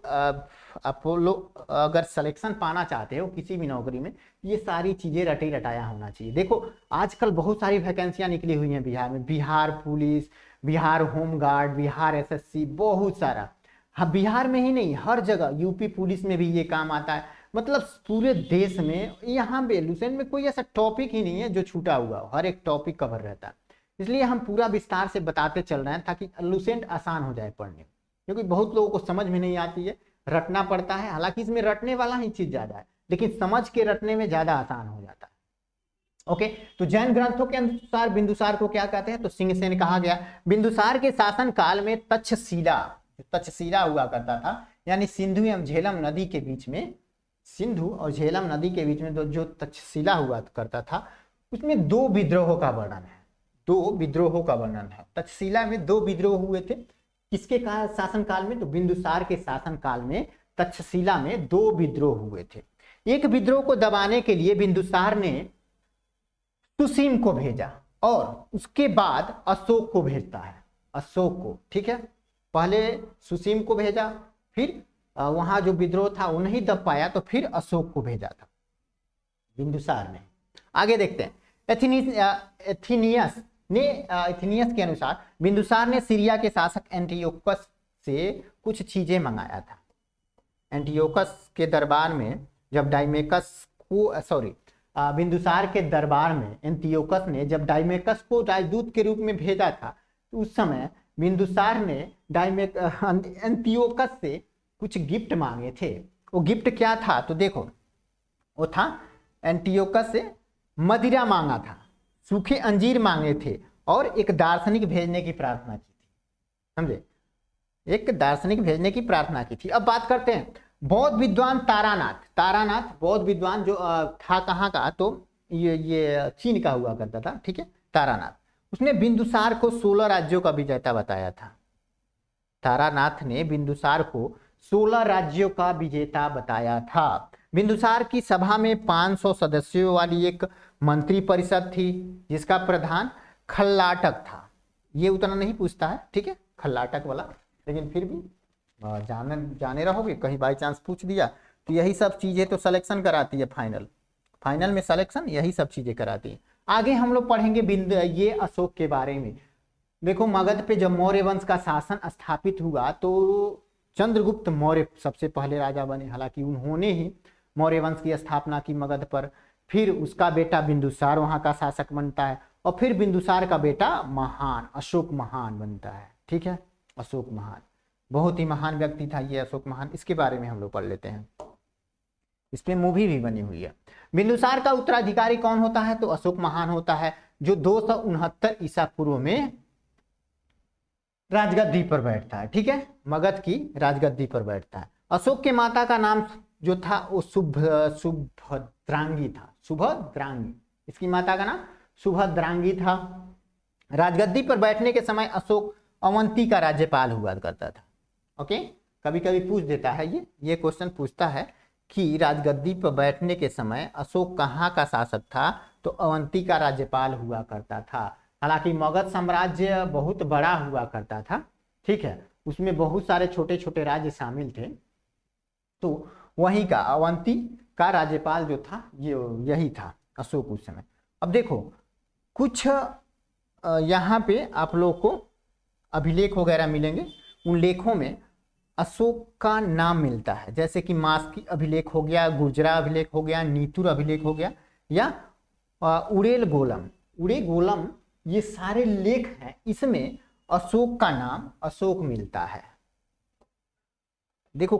आप लोग अगर सिलेक्शन पाना चाहते हो किसी भी नौकरी में, ये सारी चीजें रटी रटाया होना चाहिए। देखो आजकल बहुत सारी वैकेंसियां निकली हुई हैं बिहार में, Bihar police, Bihar home guard, Bihar SSC, बहुत सारा। हाँ, बिहार में ही नहीं, हर जगह, यूपी पुलिस में भी ये काम आता है। मतलब पूरे देश में यहाँ पे लुसेंट में कोई ऐसा टॉपिक ही नहीं है जो छूटा हुआ हो, हर एक टॉपिक कवर रहता है। इसलिए हम पूरा विस्तार से बताते चल रहे हैं ताकि लुसेंट आसान हो जाए पढ़ने में, क्योंकि बहुत लोगों को समझ में नहीं आती है, रटना पड़ता है। हालांकि इसमें रटने वाला ही चीज ज्यादा है, लेकिन समझ के रटने में ज्यादा आसान हो जाता है। ओके, तो जैन ग्रंथों के अनुसार बिंदुसार को क्या कहते हैं? तो सिंहसेन कहा गया। बिंदुसार के शासन काल में तक्षशिला हुआ करता था, यानी सिंधु एवं झेलम नदी के बीच में, सिंधु और झेलम नदी के बीच में जो तक्षशिला हुआ करता था, उसमें 2 विद्रोहों का वर्णन है। 2 विद्रोहों का वर्णन है। तक्षशिला में 2 विद्रोह हुए थे। किसके शासन काल में? तो बिंदुसार के शासन काल में तक्षशिला में 2 विद्रोह हुए थे। एक विद्रोह को दबाने के लिए बिंदुसार ने सुसीम को भेजा और उसके बाद अशोक को भेजता है। अशोक को, ठीक है, पहले सुसीम को भेजा, फिर वहां जो विद्रोह था वो नहीं दब पाया तो फिर अशोक को भेजा था बिंदुसार ने। आगे देखते हैं, एथीनियस के अनुसार बिंदुसार ने सीरिया के शासक एंटियोकस से कुछ चीजें मंगाया था। एंटियोकस के दरबार में जब बिंदुसार के दरबार में एंटियोकस ने जब डाइमेकस को राजदूत के रूप में भेजा था, तो उस समय बिंदुसार ने एंटियोकस से कुछ गिफ्ट मांगे थे। वो गिफ्ट क्या था? तो देखो, वो था एंटियोकस से मदिरा मांगा था, सूखे अंजीर मांगे थे और एक दार्शनिक भेजने की प्रार्थना की थी। समझे? एक दार्शनिक भेजने की प्रार्थना की थी। अब बात करते हैं बौद्ध विद्वान तारानाथ बौद्ध विद्वान जो था कहाँ का? तो ये चीन का हुआ करता था। ठीक है, तारानाथ, उसने बिंदुसार को 16 राज्यों का विजेता बताया था। तारानाथ ने बिंदुसार को 16 राज्यों का विजेता बताया था। बिंदुसार की सभा में 500 सदस्यों वाली एक मंत्री परिषद थी, जिसका प्रधान खल्लाटक था। ये उतना नहीं पूछता है, ठीक है, खल्लाटक वाला, लेकिन फिर भी जाने रहोगे, कहीं बाई चांस पूछ दिया तो यही सब चीजें तो सिलेक्शन कराती है। फाइनल में सिलेक्शन यही सब चीजें कराती है। आगे हम लोग पढ़ेंगे ये अशोक के बारे में। देखो, मगध पे जब मौर्य वंश का शासन स्थापित हुआ तो चंद्रगुप्त मौर्य सबसे पहले राजा बने। हालांकि उन्होंने ही मौर्य वंश की स्थापना की मगध पर, फिर उसका बेटा बिंदुसार वहां का शासक बनता है, और फिर बिंदुसार का बेटा महान अशोक महान बनता है। ठीक है, अशोक महान बहुत ही महान व्यक्ति था ये अशोक महान, इसके बारे में हम लोग पढ़ लेते हैं, इस पे मूवी भी बनी हुई है। बिंदुसार का उत्तराधिकारी कौन होता है? तो अशोक महान होता है, जो 269 ईसा पूर्व में राजगद्दी पर बैठता है। ठीक है, मगध की राजगद्दी पर बैठता है। अशोक के माता का नाम जो था वो सुभद्रांगी था, सुभद्रांगी, इसकी माता का नाम सुभद्रांगी था। राजगद्दी पर बैठने के समय अशोक अवंती का राज्यपाल हुआ करता था। ओके, कभी कभी पूछ देता है ये क्वेश्चन पूछता है कि राजगद्दी पर बैठने के समय अशोक कहाँ का शासक था? तो अवंती का राज्यपाल हुआ करता था। हालांकि मगध साम्राज्य बहुत बड़ा हुआ करता था, ठीक है, उसमें बहुत सारे छोटे छोटे राज्य शामिल थे, तो वहीं का अवंती का राज्यपाल जो था ये यही था अशोक उस समय। अब देखो कुछ यहाँ पे आप लोग को अभिलेख वगैरह मिलेंगे, उन लेखों में अशोक का नाम मिलता है, जैसे कि मास्की अभिलेख हो गया, गुर्जरा अभिलेख हो गया, नीतुर अभिलेख हो गया, या उड़ेल गोलम, उड़े गोलम, ये सारे लेख हैं, इसमें अशोक का नाम अशोक मिलता है। देखो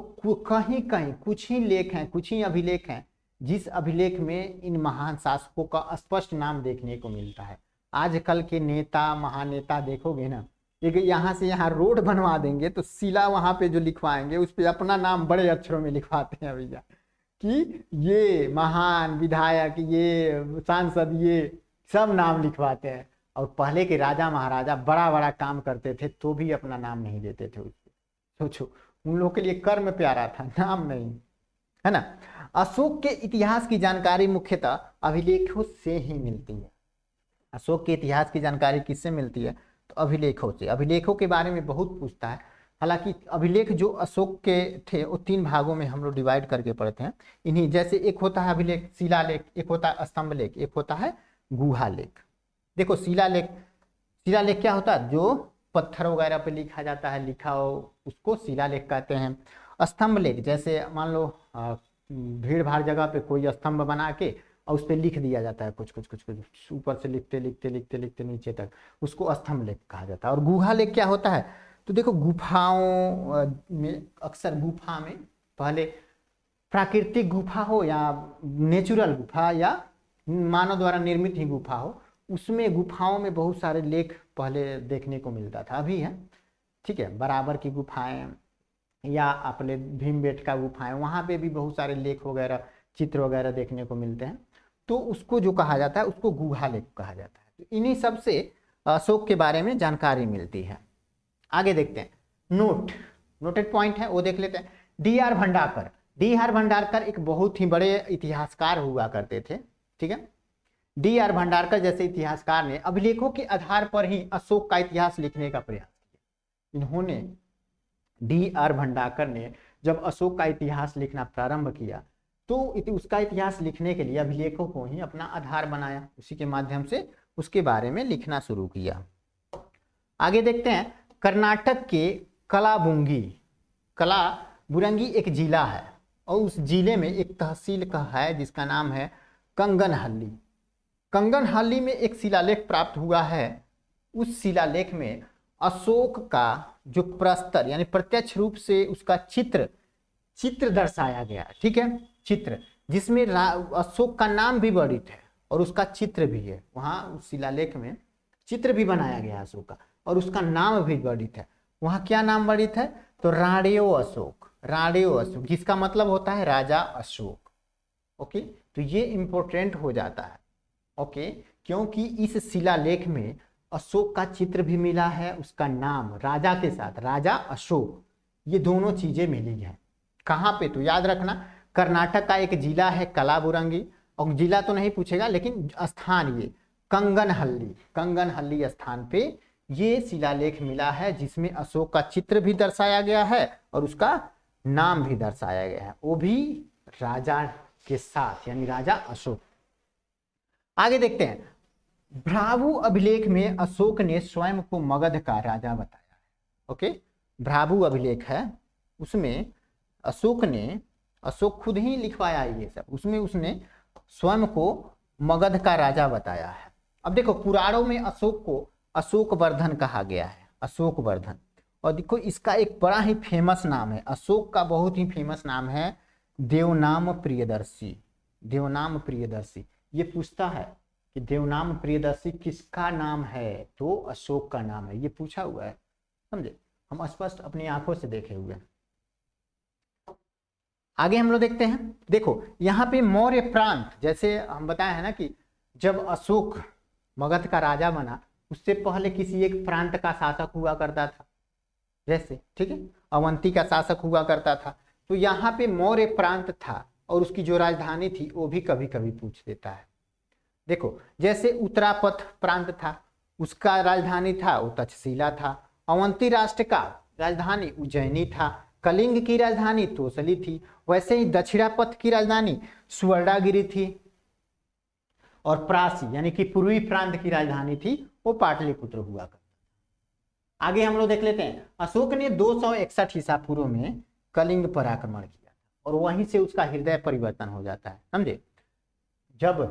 कहीं कहीं कुछ ही लेख हैं, कुछ ही अभिलेख हैं जिस अभिलेख में इन महान शासकों का स्पष्ट नाम देखने को मिलता है। आजकल के नेता महानेता देखोगे ना, एक यहाँ से यहाँ रोड बनवा देंगे तो शिला वहां पे जो लिखवाएंगे उस पे अपना नाम बड़े अक्षरों में लिखवाते हैं भैया, कि ये महान विधायक, ये सांसद, ये सब नाम लिखवाते हैं। और पहले के राजा महाराजा बड़ा बड़ा काम करते थे तो भी अपना नाम नहीं देते थे उसपे। सोचो, उन लोगों के लिए कर्म प्यारा था, नाम नहीं, है ना। अशोक के इतिहास की जानकारी मुख्यतः अभिलेखों से ही मिलती है। अशोक के इतिहास की जानकारी किससे मिलती है? तो अभिलेखों से। अभिलेखों के बारे में बहुत पूछता है। हालांकि अभिलेख जो अशोक के थे वो 3 भागों में हम लोग डिवाइड करके पढ़ते हैं इन्हीं, जैसे एक होता है अभिलेख शिलालेख, एक होता है स्तंभ लेख, एक होता है गुहा लेख। देखो शिलालेख, शिलालेख क्या होता है? जो पत्थर वगैरह पे लिखा जाता है, लिखा हो उसको शिलालेख कहते हैं। स्तंभ लेख जैसे मान लो भीड़ भाड़ जगह पे कोई स्तंभ बना के और उस पर लिख दिया जाता है कुछ कुछ कुछ कुछ, ऊपर से लिखते लिखते लिखते लिखते नीचे तक, उसको स्तंभ लेख कहा जाता है। और गुहा लेख क्या होता है? तो देखो गुफाओं में, अक्सर गुफा में पहले प्राकृतिक गुफा हो या नेचुरल गुफा या मानव द्वारा निर्मित ही गुफा हो, उसमें गुफाओं में बहुत सारे लेख पहले देखने को मिलता था, अभी है, ठीक है, बराबर की गुफाएं या अपने भीमबेटका गुफाएं, वहां पे भी बहुत सारे लेख वगैरह, चित्र वगैरह देखने को मिलते हैं, तो उसको जो कहा जाता है उसको गुहा लेख कहा जाता है। तो इन्हीं सब से अशोक के बारे में जानकारी मिलती है। आगे देखते हैं, नोटेड पॉइंट है वो देख लेते हैं। डी.आर. भंडारकर, डी.आर. भंडारकर एक बहुत ही बड़े इतिहासकार हुआ करते थे, ठीक है। डी.आर. भंडारकर जैसे इतिहासकार ने अभिलेखों के आधार पर ही अशोक का इतिहास लिखने का प्रयास किया। इन्होंने, डी.आर. भंडारकर ने जब अशोक का इतिहास लिखना प्रारंभ किया तो उसका इतिहास लिखने के लिए अभिलेखों को ही अपना आधार बनाया, उसी के माध्यम से उसके बारे में लिखना शुरू किया। आगे देखते हैं, कर्नाटक के कलाबुरंगी एक जिला है और उस जिले में एक तहसील का है जिसका नाम है कंगनहल्ली। कंगनहल्ली में एक शिलालेख प्राप्त हुआ है। उस शिलालेख में अशोक का जो प्रस्तर यानी प्रत्यक्ष रूप से उसका चित्र दर्शाया गया, ठीक है, चित्र जिसमें अशोक का नाम भी वर्णित है और उसका चित्र भी है। वहां उस शिलालेख में चित्र भी बनाया गया अशोक का और उसका नाम भी वर्णित है। वहां क्या नाम वर्णित है? तो राणेय अशोक, राणेय अशोक, जिसका मतलब होता है राजा अशोक। ओके, तो ये इंपॉर्टेंट हो जाता है, ओके, क्योंकि इस शिलालेख में अशोक का चित्र भी मिला है, उसका नाम राजा के साथ राजा अशोक, ये दोनों चीजें मिली है। कहाँ पे? तो याद रखना, कर्नाटक का एक जिला है कलाबुरंगी, और जिला तो नहीं पूछेगा लेकिन स्थान ये कंगनहल्ली स्थान पे ये शिलालेख मिला है जिसमें अशोक का चित्र भी दर्शाया गया है और उसका नाम भी दर्शाया गया है, वो भी राजा के साथ यानी राजा अशोक। आगे देखते हैं, भ्रावु अभिलेख में अशोक ने स्वयं को मगध का राजा बताया है। ओके, भ्रावु अभिलेख है, उसमें अशोक खुद ही लिखवाया ये सब, उसमें उसने स्वयं को मगध का राजा बताया है। अब देखो पुराणों में अशोक को अशोक वर्धन कहा गया है, अशोक वर्धन। और देखो इसका एक बड़ा ही फेमस नाम है, अशोक का बहुत ही फेमस नाम है देवनाम प्रियदर्शी। देवनाम प्रियदर्शी ये पूछता है कि देवनाम प्रियदर्शी किसका नाम है, तो अशोक का नाम है, ये पूछा हुआ है, समझे, हम स्पष्ट अपनी आंखों से देखे हुए हैं। आगे हम लोग देखते हैं, देखो यहाँ पे मौर्य प्रांत, जैसे हम बताए हैं ना कि जब अशोक मगध का राजा बना उससे पहले किसी एक प्रांत का शासक हुआ करता था, जैसे ठीक है अवंती का शासक हुआ करता था, तो यहाँ पे मौर्य प्रांत था और उसकी जो राजधानी थी वो भी कभी कभी पूछ देता है। देखो जैसे उत्तरापथ प्रांत था, उसका राजधानी था वो तक्षशिला था, अवंती राष्ट्र का राजधानी उज्जैनी था, कलिंग की राजधानी तोसली थी, वैसे ही दक्षिणापथ की राजधानी सुवर्णागिरी थी, और प्रासी यानी कि पूर्वी प्रांत की राजधानी थी वो पाटलिपुत्र हुआ करता। आगे हम लोग देख लेते हैं, अशोक ने 261 ईसा पूर्व में कलिंग पर आक्रमण किया और वहीं से उसका हृदय परिवर्तन हो जाता है, समझे। जब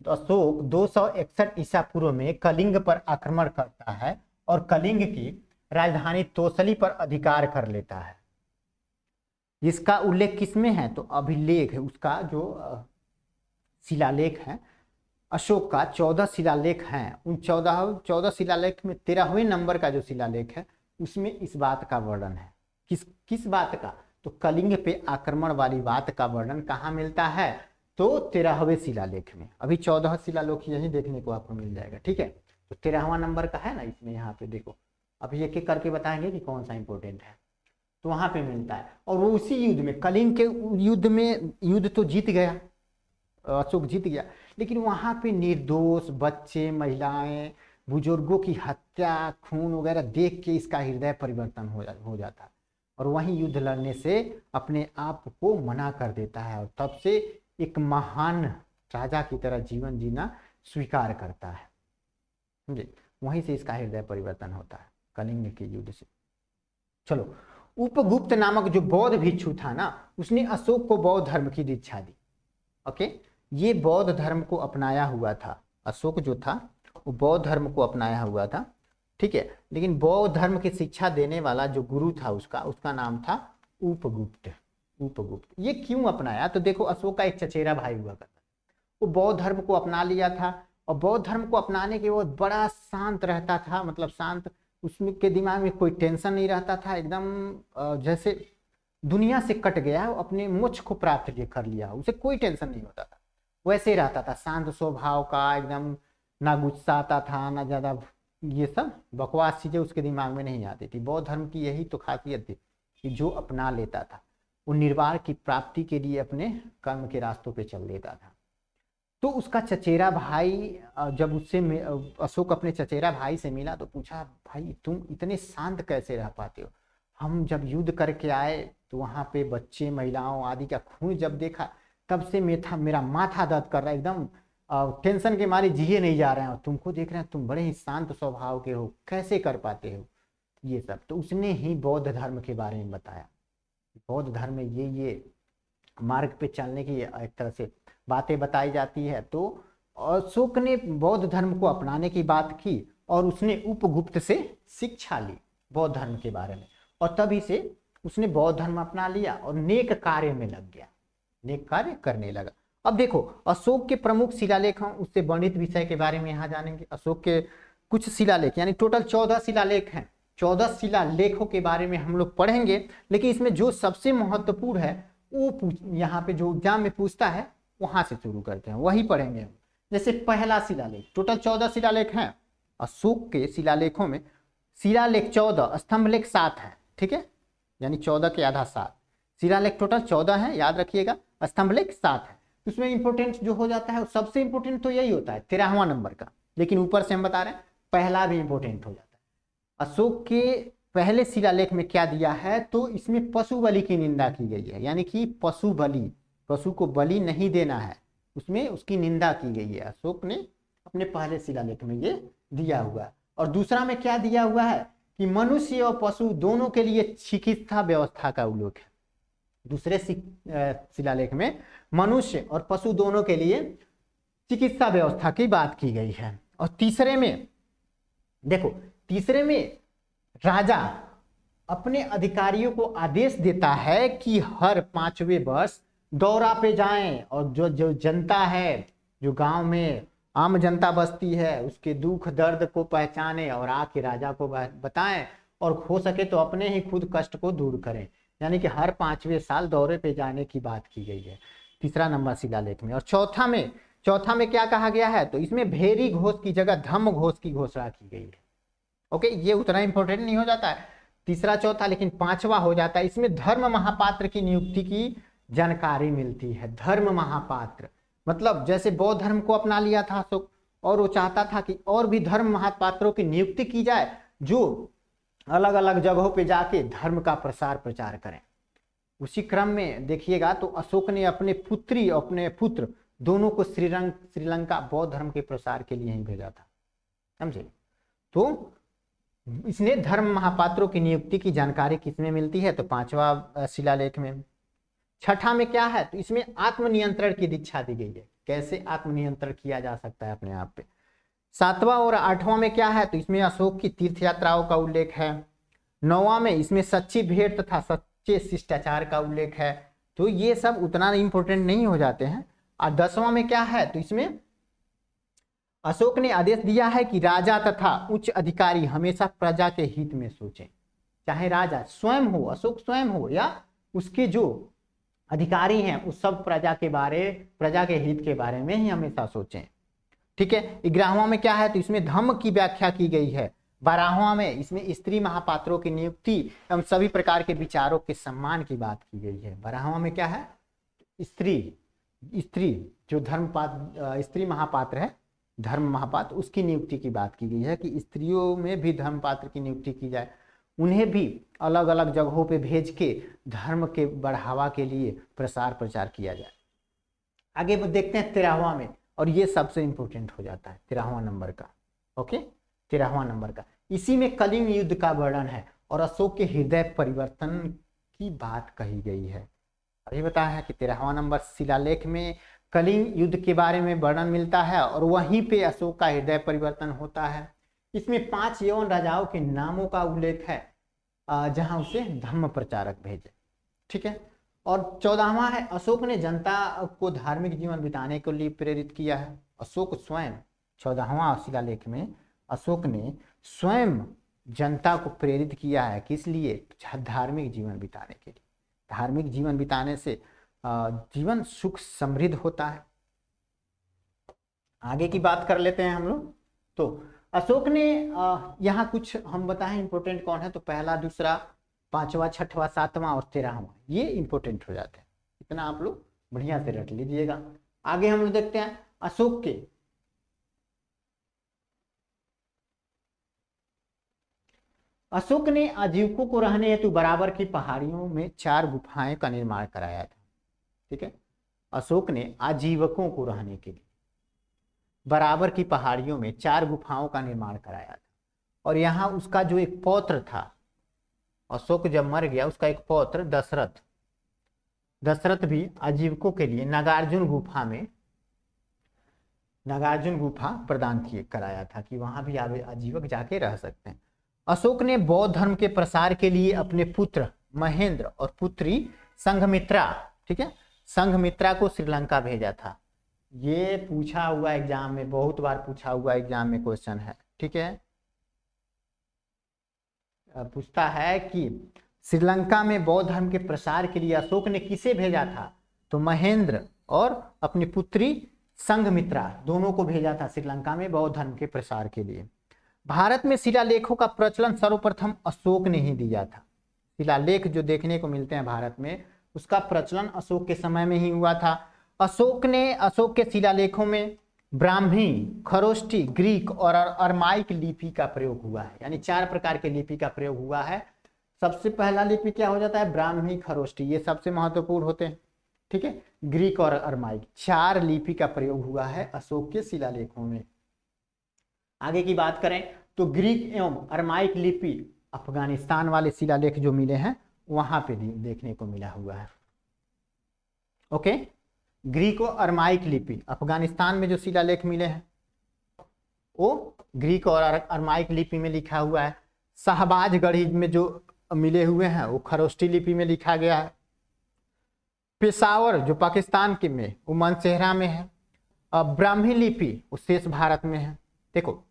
अशोक 261 ईसा पूर्व में कलिंग पर आक्रमण करता है और कलिंग की राजधानी तोसली पर अधिकार कर लेता है, इसका उल्लेख किसमें है, तो अभिलेख है उसका जो शिलालेख है अशोक का 14 शिलालेख हैं, उन 14 शिलालेख में 13वें नंबर का जो शिलालेख है उसमें इस बात का वर्णन है। किस बात का, तो कलिंग पे आक्रमण वाली बात का वर्णन कहाँ मिलता है, तो 13वें शिलालेख में। अभी 14 शिलालेख यही देखने को आपको मिल जाएगा, ठीक है। तो 13वां नंबर का है ना इसमें, यहाँ पे देखो अभी एक एक करके बताएंगे कि कौन सा इंपॉर्टेंट है, तो वहां पे मिलता है। और वो उसी युद्ध में, कलिंग के युद्ध में, युद्ध तो जीत गया, अशोक जीत गया, लेकिन वहां पे निर्दोष बच्चे, महिलाएं, बुजुर्गों की हत्या, खून वगैरह देख के इसका हृदय परिवर्तन हो जाता है और वहीं युद्ध लड़ने से अपने आप को मना कर देता है और तब से एक महान राजा की तरह जीवन जीना स्वीकार करता है, समझे। वहीं से इसका हृदय परिवर्तन होता है कलिंग के युद्ध से। चलो, उपगुप्त नामक जो बौद्ध भिक्षु था ना, उसने अशोक को बौद्ध धर्म की दीक्षा दी। ओके, ये बौद्ध धर्म को अपनाया हुआ था, अशोक जो था वो बौद्ध धर्म को अपनाया हुआ था, ठीक है। लेकिन बौद्ध धर्म की शिक्षा देने वाला जो गुरु था उसका नाम था उपगुप्त। उपगुप्त ये क्यों अपनाया, तो देखो अशोक का एक चचेरा भाई हुआ करता, वो बौद्ध धर्म को अपना लिया था और बौद्ध धर्म को अपनाने के बाद बड़ा शांत रहता था, मतलब शांत, उसमें के दिमाग में कोई टेंशन नहीं रहता था, एकदम जैसे दुनिया से कट गया, अपने मोक्ष को प्राप्त कर लिया, उसे कोई टेंशन नहीं होता था, वैसे ही रहता था, शांत स्वभाव का, एकदम ना गुस्सा आता था ना ज्यादा ये सब बकवास चीजें उसके दिमाग में नहीं आती थी। बौद्ध धर्म की यही तो खासियत थी कि जो अपना लेता था वो निर्वाण की प्राप्ति के लिए अपने कर्म के रास्तों पे चल देता था। तो उसका चचेरा भाई जब उससे अशोक अपने चचेरा भाई से मिला तो पूछा, भाई तुम इतने शांत कैसे रह पाते हो, हम जब युद्ध करके आए तो वहां पे बच्चे महिलाओं आदि का खून जब देखा तब से मेरा माथा दर्द कर रहा है, एकदम टेंशन के मारे जिए नहीं जा रहे हैं, और तुमको देख रहे हैं तुम बड़े ही शांत स्वभाव के हो, कैसे कर पाते हो ये सब। तो उसने ही बौद्ध धर्म के बारे में बताया, बौद्ध धर्म में ये मार्ग पे चलने की एक तरह से बातें बताई जाती है। तो अशोक ने बौद्ध धर्म को अपनाने की बात की और उसने उपगुप्त से शिक्षा ली बौद्ध धर्म के बारे में, और तभी से उसने बौद्ध धर्म अपना लिया और नेक कार्य में लग गया, नेक कार्य करने लगा। अब देखो अशोक के प्रमुख शिलालेख, उससे वर्णित विषय के बारे में यहाँ जानेंगे। अशोक के कुछ शिलालेख, यानी टोटल 14 शिलालेख हैं, 14 शिलालेखों के बारे में हम लोग पढ़ेंगे, लेकिन इसमें जो सबसे महत्वपूर्ण है वो यहाँ पे जो एग्जाम में पूछता है वहां से शुरू करते हैं, वही पढ़ेंगे हम। जैसे पहला शिलालेख, टोटल 14 शिलालेख हैं अशोक के शिलालेखों में, शिलालेख 14, स्तंभलेख 7 है, ठीक है, यानी 14 के आधा 7, शिलालेख टोटल 14 है, याद रखिएगा, स्तंभलेख 7 है। उसमें इंपोर्टेंट जो हो जाता है सबसे इंपोर्टेंट तो यही होता है 13वां नंबर का, लेकिन ऊपर से हम बता रहे हैं पहला भी इंपोर्टेंट हो जाता है। अशोक के पहले शिलालेख में क्या दिया है, तो इसमें पशु बलि की निंदा की गई है, यानी कि पशु बलि, पशु को बलि नहीं देना है, उसमें उसकी निंदा की गई है। अशोक ने अपने पहले शिलालेख में ये दिया हुआ है। और दूसरा में क्या दिया हुआ है कि मनुष्य और पशु दोनों के लिए चिकित्सा व्यवस्था का उल्लेख है, दूसरे शिलालेख में मनुष्य और पशु दोनों के लिए चिकित्सा व्यवस्था की बात की गई है। और तीसरे में देखो, तीसरे में राजा अपने अधिकारियों को आदेश देता है कि हर 5वें वर्ष दौरा पे जाएं और जो जो जनता है, जो गांव में आम जनता बसती है, उसके दुख दर्द को पहचाने और आके राजा को बताएं और हो सके तो अपने ही खुद कष्ट को दूर करें। यानी कि हर 5वें साल दौरे पे जाने की बात की गई है तीसरा नंबर शिलालेख में। और चौथा में क्या कहा गया है, तो इसमें भेरी घोष की जगह धम्म घोष की घोषणा की गई है। ओके, ये उतना इंपॉर्टेंट नहीं हो जाता है तीसरा चौथा, लेकिन पांचवा हो जाता है। इसमें धर्म महापात्र की नियुक्ति की जानकारी मिलती है। धर्म महापात्र मतलब जैसे बौद्ध धर्म को अपना लिया था अशोक, और वो चाहता था कि और भी धर्म महापात्रों की नियुक्ति की जाए जो अलग अलग जगहों पे जाके धर्म का प्रसार प्रचार करें। उसी क्रम में देखिएगा तो अशोक ने अपने पुत्र दोनों को श्रीलंका बौद्ध धर्म के प्रसार के लिए ही भेजा था, समझे। तो इसने धर्म महापात्रों की नियुक्ति की जानकारी किसमें मिलती है, तो पांचवा शिलालेख में। छठा में क्या है, तो इसमें आत्मनियंत्रण की दीक्षा दी गई है, कैसे आत्मनियंत्रण किया जा सकता है अपने आप पे। सातवां और आठवां में क्या है, तो इसमें अशोक की तीर्थ यात्राओं का उल्लेख है। नौवां में इसमें सच्ची भेंट तथा सच्चे शिष्टाचार का उल्लेख है। तो ये सब उतना इंपॉर्टेंट नहीं हो जाते हैं। और 10वां में क्या है, तो इसमें अशोक ने आदेश दिया है कि राजा तथा उच्च अधिकारी हमेशा प्रजा के हित में सोचें। चाहे राजा स्वयं हो, अशोक स्वयं हो, या उसके जो अधिकारी हैं उस सब प्रजा के हित के बारे में ही हमेशा सोचें। ठीक है। 11वां में क्या है, तो इसमें धम्म की व्याख्या की गई है। 12वां में इसमें स्त्री महापात्रों की नियुक्ति एवं सभी प्रकार के विचारों के सम्मान की बात की गई है। 12वां में क्या है, स्त्री जो स्त्री महापात्र है, धर्म महापात्र, उसकी नियुक्ति की बात की गई है कि स्त्रियों में भी धर्म पात्र की नियुक्ति की जाए, उन्हें भी अलग अलग जगहों पे भेज के धर्म के बढ़ावा के लिए प्रसार प्रचार किया जाए। आगे देखते हैं 13वां में, और ये सबसे इंपॉर्टेंट हो जाता है 13वां नंबर का। ओके, 13वां नंबर का, इसी में कलिंग युद्ध का वर्णन है और अशोक के हृदय परिवर्तन की बात कही गई है। अभी बताया है कि 13वां नंबर शिलालेख में कलिंग युद्ध के बारे में वर्णन मिलता है और वहीं पे अशोक का हृदय परिवर्तन होता है। इसमें 5 यवन राजाओं के नामों का उल्लेख है जहां उसे धम्म प्रचारक भेजे। ठीक है। और 14वां है, अशोक ने जनता को धार्मिक जीवन बिताने के लिए प्रेरित किया है। अशोक स्वयं 14वां शिलालेख में अशोक ने स्वयं जनता को प्रेरित किया है, किस लिए, धार्मिक जीवन बिताने के लिए। धार्मिक जीवन बिताने से जीवन सुख समृद्ध होता है। आगे की बात कर लेते हैं हम लोग। तो अशोक ने यहाँ कुछ हम बताएं इंपॉर्टेंट कौन है, तो पहला, दूसरा, 5वां, 6वां, 7वां और 13वां, ये इंपॉर्टेंट हो जाते हैं। इतना आप लोग बढ़िया से रट लीजिएगा। आगे हम लोग देखते हैं अशोक ने आजीविकों को रहने हेतु बराबर की पहाड़ियों में 4 गुफाएं का निर्माण कराया था। ठीक है। अशोक ने आजीविकों को रहने के लिए बराबर की पहाड़ियों में 4 गुफाओं का निर्माण कराया था। और यहाँ उसका जो एक पौत्र था, अशोक जब मर गया, उसका एक पौत्र दशरथ भी आजीविकों के लिए नागार्जुन गुफा प्रदान कराया था कि वहां भी आजीवक जाके रह सकते हैं। अशोक ने बौद्ध धर्म के प्रसार के लिए अपने पुत्र महेंद्र और पुत्री संघमित्रा, ठीक है, संघमित्रा को श्रीलंका भेजा था। ये पूछा हुआ एग्जाम में, बहुत बार पूछा हुआ एग्जाम में क्वेश्चन है। ठीक है, पूछता है कि श्रीलंका में बौद्ध धर्म के प्रसार के लिए अशोक ने किसे भेजा था, तो महेंद्र और अपनी पुत्री संघमित्रा दोनों को भेजा था श्रीलंका में बौद्ध धर्म के प्रसार के लिए। भारत में शिलालेखों का प्रचलन सर्वप्रथम अशोक ने ही दिया था। शिलालेख जो देखने को मिलते हैं भारत में, उसका प्रचलन अशोक के समय में ही हुआ था। अशोक के शिलालेखों में ब्राह्मी, खरोष्टी, ग्रीक और अरमाइक लिपि का प्रयोग हुआ है, यानी 4 प्रकार के लिपि का प्रयोग हुआ है। सबसे पहला लिपि क्या हो जाता है, ब्राह्मी, खरोष्टी, ये सबसे महत्वपूर्ण होते हैं। ठीक है, ग्रीक और अरमाइक, 4 लिपि का प्रयोग हुआ है अशोक के शिलालेखों में। आगे की बात करें तो ग्रीक एवं अरमाइक लिपि अफगानिस्तान वाले शिलालेख जो मिले हैं वहां पे देखने को मिला हुआ है। ओके। ग्रीक और अरमाइक लिपि, अफगानिस्तान में जो शिलालेख मिले हैं वो ग्रीक और अरमाइक लिपि में लिखा हुआ है। शाहबाजगढ़ी में जो मिले हुए हैं वो खरोष्टी लिपि में लिखा गया है। पेशावर जो पाकिस्तान के में वो मनसेहरा में है। ब्राह्मी लिपि वो शेष भारत में है। देखो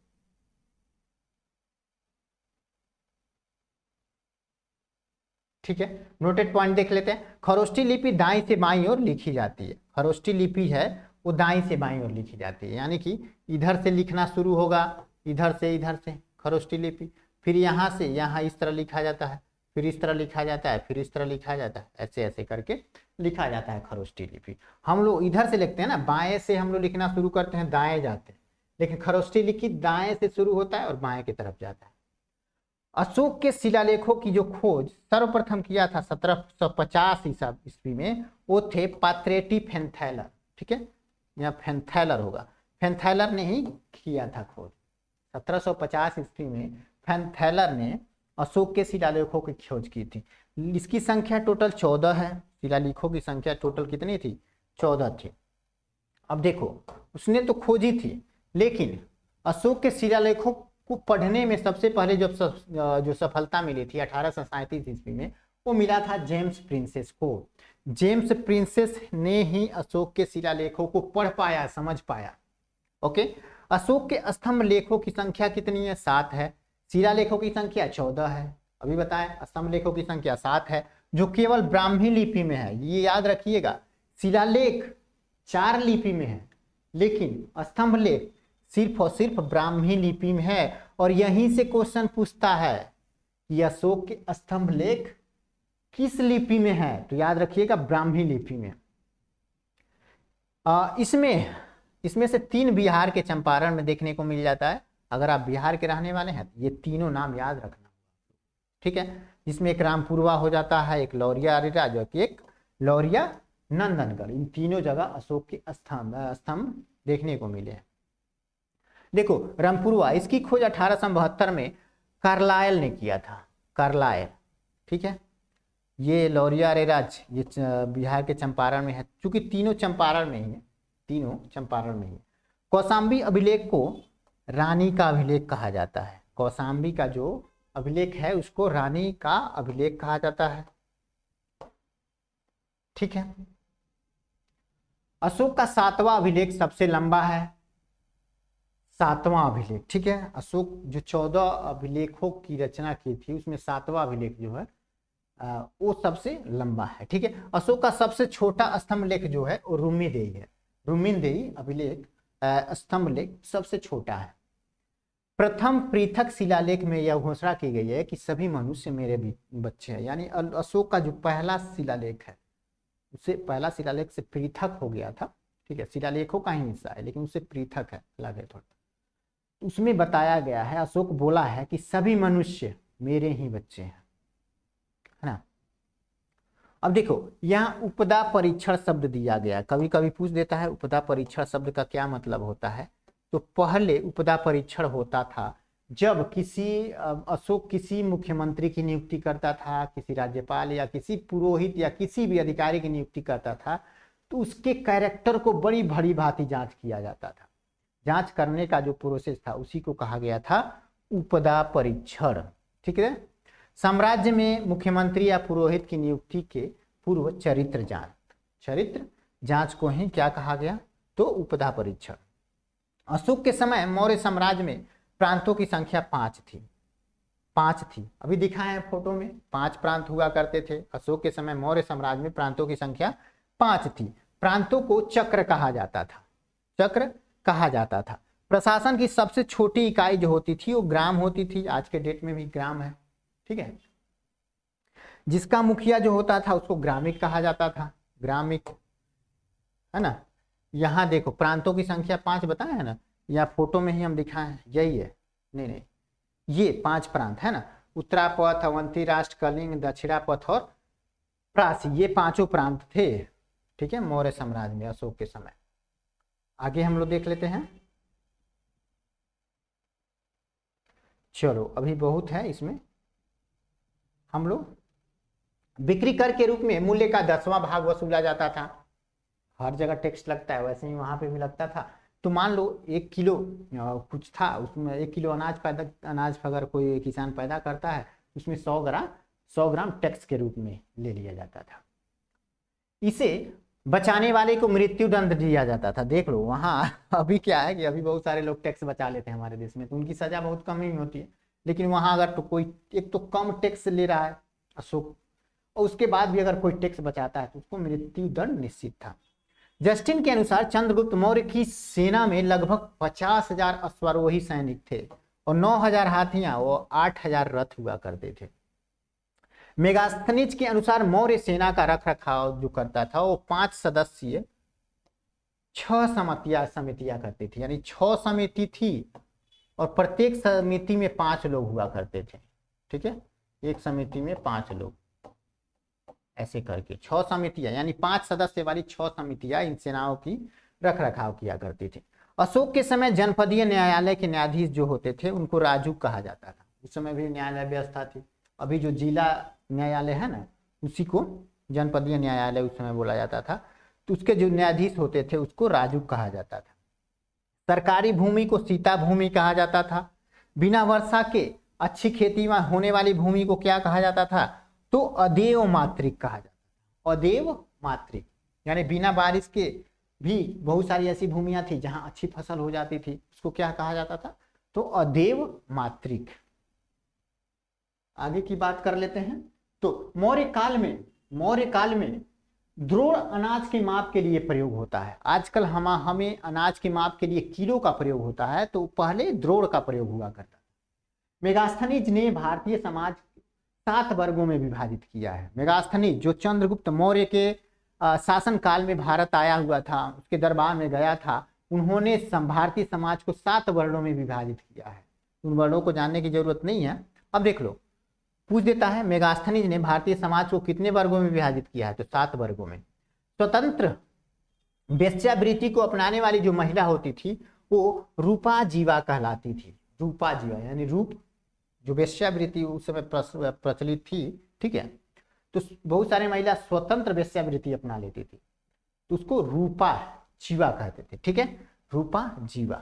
ठीक है, नोटेड पॉइंट देख लेते हैं। खरोष्टी लिपि दाईं से बाईं ओर लिखी जाती है। खरोष्टी लिपि है वो दाईं से बाईं ओर लिखी जाती है, यानी कि इधर से लिखना शुरू होगा, इधर से खरोष्टी लिपि, फिर यहाँ से यहाँ इस तरह लिखा जाता है, फिर इस तरह लिखा जाता है, फिर इस तरह लिखा जाता है, ऐसे ऐसे करके लिखा जाता है खरोष्टी लिपि। हम लोग इधर से लिखते हैं ना, बाएं से हम लोग लिखना शुरू करते हैं, दाएं जाते हैं, लेकिन खरोष्टी लिपि दाएं से शुरू होता है और बाएं की तरफ जाता है। अशोक के शिलालेखों की जो खोज सर्वप्रथम किया था 1750 ईस्वी में, वो थे पात्रेटी फेंथैलर। ठीक है, यहाँ फेंथैलर होगा, फेंथैलर ने ही किया था खोज। 1750 ईस्वी में फेंथैलर ने अशोक के शिलालेखों की खोज की थी। इसकी संख्या टोटल 14 है। शिलालेखों की संख्या टोटल कितनी थी? 14 थी। अब देखो, उसने तो खोजी थी, लेकिन अशोक के शिलालेखों को पढ़ने में सबसे पहले जो सफलता मिली थी 1837 ईस्वी में, वो मिला था जेम्स प्रिंसेस को। जेम्स प्रिंसेस ने ही अशोक के शिलालेखों को पढ़ पाया, समझ पाया। ओके, अशोक के स्तंभ लेखों की संख्या कितनी है? 7 है। शिलालेखों की संख्या 14 है। अभी बताएं, स्तंभ लेखों की संख्या 7 है, जो केवल ब्राह्मी लिपि में है। ये याद रखिएगा, शिलालेख 4 लिपि में है, लेकिन स्तंभ लेख सिर्फ और सिर्फ ब्राह्मी लिपि में है। और यहीं से क्वेश्चन पूछता है कि अशोक के स्तंभ लेख किस लिपि में है? तो याद रखिएगा, ब्राह्मी लिपि में। इसमें से 3 बिहार के चंपारण में देखने को मिल जाता है। अगर आप बिहार के रहने वाले हैं तो ये तीनों नाम याद रखना, ठीक है। जिसमें एक रामपुरवा हो जाता है, एक लौरिया अरेराज और एक लौरिया नंदनगढ़। इन तीनों जगह अशोक के स्तंभ देखने को मिले हैं। देखो, रामपुरवा, इसकी खोज 1872 में कार्लायल ने किया था। कार्लायल, ठीक है। ये लौरिया अरेराज ये बिहार के चंपारण में है, क्योंकि तीनों चंपारण में ही है, तीनों चंपारण में ही है। कौशाम्बी अभिलेख को रानी का अभिलेख कहा जाता है। कौशाम्बी का जो अभिलेख है उसको रानी का अभिलेख कहा जाता है, ठीक है। अशोक का 7वां अभिलेख सबसे लंबा है, 7वां अभिलेख, ठीक है। अशोक जो 14 अभिलेखों की रचना की थी उसमें 7वां अभिलेख जो है वो सबसे लंबा है, ठीक है। अशोक का सबसे छोटा स्तंभ लेख जो है वो रुम्मीदेही है। रुम्मीदेही अभिलेख स्तंभ लेख सबसे छोटा है। प्रथम पृथक शिलालेख में यह घोषणा की गई है कि सभी मनुष्य मेरे भी बच्चे हैं। यानी अशोक का जो पहला शिलालेख है, उससे पहला शिलालेख से पृथक हो गया था, ठीक है। शिलालेखों का ही हिस्सा है लेकिन उससे पृथक है, अलग है थोड़ा। उसमें बताया गया है, अशोक बोला है कि सभी मनुष्य मेरे ही बच्चे हैं, है ना। अब देखो, यहाँ उपदा परीक्षण शब्द दिया गया। कभी कभी पूछ देता है उपदा परीक्षण शब्द का क्या मतलब होता है। तो पहले उपदा परीक्षण होता था जब अशोक किसी मुख्यमंत्री की नियुक्ति करता था, किसी राज्यपाल या किसी पुरोहित या किसी भी अधिकारी की नियुक्ति करता था, तो उसके कैरेक्टर को बड़ी भली भांति जांच किया जाता था। जांच करने का जो प्रोसेस था उसी को कहा गया था उपदा परीक्षण, ठीक है। साम्राज्य में मुख्यमंत्री या पुरोहित की नियुक्ति के पूर्व चरित्र जांच को ही क्या कहा गया? तो उपदा परीक्षण। अशोक के समय मौर्य साम्राज्य में प्रांतों की संख्या 5 थी। अभी दिखाए हैं फोटो में 5 प्रांत हुआ करते थे। अशोक के समय मौर्य साम्राज्य में प्रांतों की संख्या 5 थी। प्रांतों को चक्र कहा जाता था। प्रशासन की सबसे छोटी इकाई जो होती थी वो ग्राम होती थी। आज के डेट में भी ग्राम है, ठीक है। जिसका मुखिया जो होता था उसको ग्रामिक कहा जाता था, ग्रामिक, है ना। यहाँ देखो, प्रांतों की संख्या 5 बताए है ना, या फोटो में ही हम दिखाए हैं, यही है। नहीं, ये 5 प्रांत है ना, उत्तरापथ, अवंती राष्ट्र, कलिंग, दक्षिणापथ और प्रासी, ये 5 प्रांत थे, ठीक है, मौर्य साम्राज्य में अशोक के समय। आगे हम लोग देख लेते हैं। चलो, अभी बहुत है इसमें। हम लोग बिक्री कर के रूप में मूल्य का 10वां भाग वसूला जाता था। हर जगह टैक्स लगता है, वैसे ही वहाँ पे भी लगता था। तो मान लो 1 किलो कुछ था, उसमें 1 किलो अनाज अगर कोई किसान पैदा करता है, उसमें 100 ग्राम टैक्स के रूप में ले लिया जाता था। इसे बचाने वाले को मृत्यु दंड दिया जाता था। देख लो वहां अभी क्या है कि अभी बहुत सारे लोग टैक्स बचा लेते हैं हमारे देश में, तो उनकी सजा बहुत कम ही होती है। लेकिन वहां अगर तो कोई एक तो कम टैक्स ले रहा है अशोक, और उसके बाद भी अगर कोई टैक्स बचाता है तो उसको मृत्यु दंड निश्चित था। जस्टिन के अनुसार चंद्रगुप्त मौर्य की सेना में लगभग 50,000 अश्वारोही सैनिक थे और 9,000 हाथियां और 8,000 रथ हुआ करते थे। मेगास्थनीज के अनुसार मौर्य सेना का रख रखाव जो करता था वो 5 सदस्यीय 6 समितियां करती थी, यानी 6 समिति थी और प्रत्येक समिति में 5 लोग हुआ करते थे। ठीक है, एक समिति में 5 लोग, ऐसे करके 6 समितियां, यानी 5 सदस्य वाली 6 समितियां इन सेनाओं की रख रखाव किया करती थी। अशोक के समय जनपदीय न्यायालय के न्यायाधीश जो होते थे उनको राजू कहा जाता था। उस समय भी न्यायालय व्यवस्था थी। अभी जो जिला न्यायालय है ना, उसी को जनपदीय न्यायालय उस समय बोला जाता था। तो उसके जो न्यायाधीश होते थे उसको राजू कहा जाता था। सरकारी भूमि को सीता भूमि कहा जाता था। बिना वर्षा के अच्छी खेती में होने वाली भूमि को क्या कहा जाता था? तो अदेव मातृक कहा जाता था। अदेव मातृक यानी बिना बारिश के भी बहुत सारी ऐसी भूमियां थी जहां अच्छी फसल हो जाती थी, उसको क्या कहा जाता था? तो अदेव मातृक। आगे की बात कर लेते हैं। तो मौर्य काल में द्रोण अनाज के माप के लिए प्रयोग होता है। आजकल हमें अनाज के माप के लिए किलो का प्रयोग होता है, तो पहले द्रोण का प्रयोग हुआ करता था। मेगास्थनीज ने भारतीय समाज 7 वर्गों में विभाजित किया है। मेगास्थनीज जो चंद्रगुप्त मौर्य के शासन काल में भारत आया हुआ था, उसके दरबार में गया था, उन्होंने भारतीय समाज को 7 वर्णों में विभाजित किया है। उन वर्णों को जानने की जरूरत नहीं है। अब देख लो, पूछ देता है मेगास्थनीज ने भारतीय समाज को कितने वर्गों में विभाजित किया है? तो 7 वर्गों में। स्वतंत्र वेश्यावृत्ति को अपनाने वाली जो महिला होती थी वो रूपा जीवा कहलाती थी। रूपा जीवा यानी रूप, जो वेश्यावृत्ति उस समय प्रचलित थी। ठीक है, तो बहुत सारे महिला स्वतंत्र वेश्यावृत्ति अपना लेती थी, तो उसको रूपा जीवा कहते थे। ठीक है, रूपा जीवा।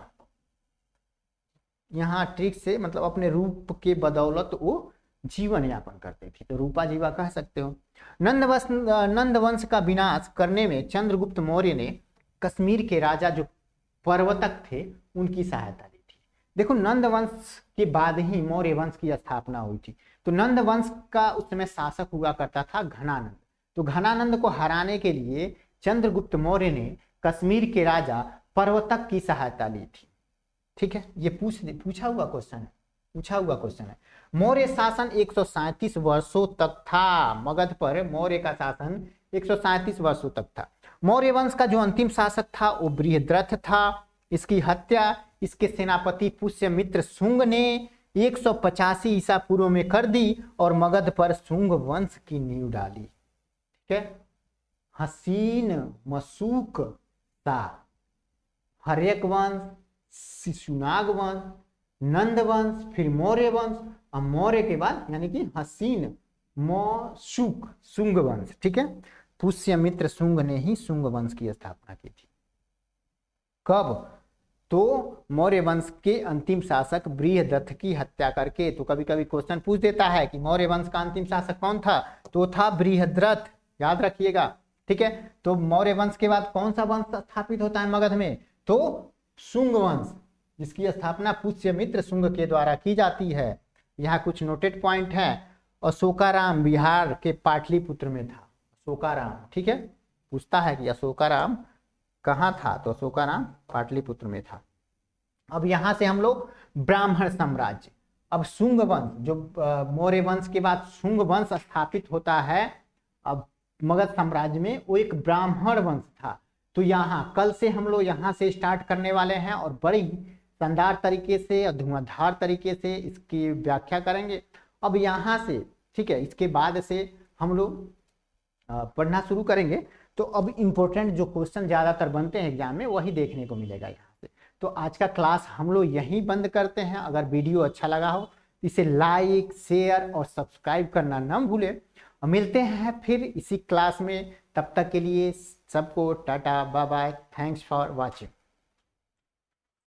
यहाँ ट्रिक से मतलब अपने रूप के बदौलत वो जीवन यापन करते थे, तो रूपा जीवा कह सकते हो। नंदवंश का विनाश करने में चंद्रगुप्त मौर्य ने कश्मीर के राजा जो पर्वतक थे उनकी सहायता ली थी। देखो, नंदवंश के बाद ही मौर्य वंश की स्थापना हुई थी। तो नंदवंश का उस समय शासक हुआ करता था घनानंद। तो घनानंद को हराने के लिए चंद्रगुप्त मौर्य ने कश्मीर के राजा पर्वतक की सहायता ली थी। ठीक है, ये पूछा हुआ क्वेश्चन है। मौर्य शासन 137 वर्षों तक था। मगध पर मौर्य का शासन 137 वर्षों तक था। मौर्य वंश का जो अंतिम शासक था वो बृहद्रथ था। इसकी हत्या इसके सेनापति पुष्यमित्र शुंग ने 185 ईसा पूर्व में कर दी और मगध पर शुंग वंश की नींव डाली। ठीक है, हसीन मशूक सा, हर्यक वंश, शिशुनाग वंश, नंद वंश, फिर मौर्य वंश, और मौर्य के बाद यानी कि हसीन मशूक शुंग वंश। ठीक है, पुष्यमित्र शुंग ने ही शुंग वंश की स्थापना की थी। कब? तो मौर्य वंश के अंतिम शासक बृहद्रथ की हत्या करके। तो कभी कभी क्वेश्चन पूछ देता है कि मौर्य वंश का अंतिम शासक कौन था? तो था बृहद्रथ, याद रखिएगा। ठीक है, तो मौर्य वंश के बाद कौन सा वंश स्थापित होता है मगध में? तो शुंग वंश, जिसकी स्थापना पुष्यमित्र शुंग के द्वारा की जाती है। यहाँ कुछ नोटेड पॉइंट है। अशोकाराम बिहार के पाटलिपुत्र में था। अशोकाराम, ठीक है, पूछता है कि अशोकाराम कहाँ था? तो अशोकाराम पाटलिपुत्र में था। अब यहाँ से हम लोग ब्राह्मण साम्राज्य। अब शुंग वंश, जो मौर्य वंश के बाद शुंग वंश स्थापित होता है अब मगध साम्राज्य में, वो एक ब्राह्मण वंश था। तो यहाँ कल से हम लोग यहाँ से स्टार्ट करने वाले हैं और बड़ी शानदार तरीके से और धुआंधार तरीके से इसकी व्याख्या करेंगे। अब यहाँ से, ठीक है, इसके बाद से हम लोग पढ़ना शुरू करेंगे। तो अब इम्पोर्टेंट जो क्वेश्चन ज़्यादातर बनते हैं एग्जाम में वही देखने को मिलेगा यहाँ से। तो आज का क्लास हम लोग यहीं बंद करते हैं। अगर वीडियो अच्छा लगा हो तो इसे लाइक, शेयर और सब्सक्राइब करना ना भूलें। और मिलते हैं फिर इसी क्लास में। तब तक के लिए सबको टाटा bye bye, thanks for watching.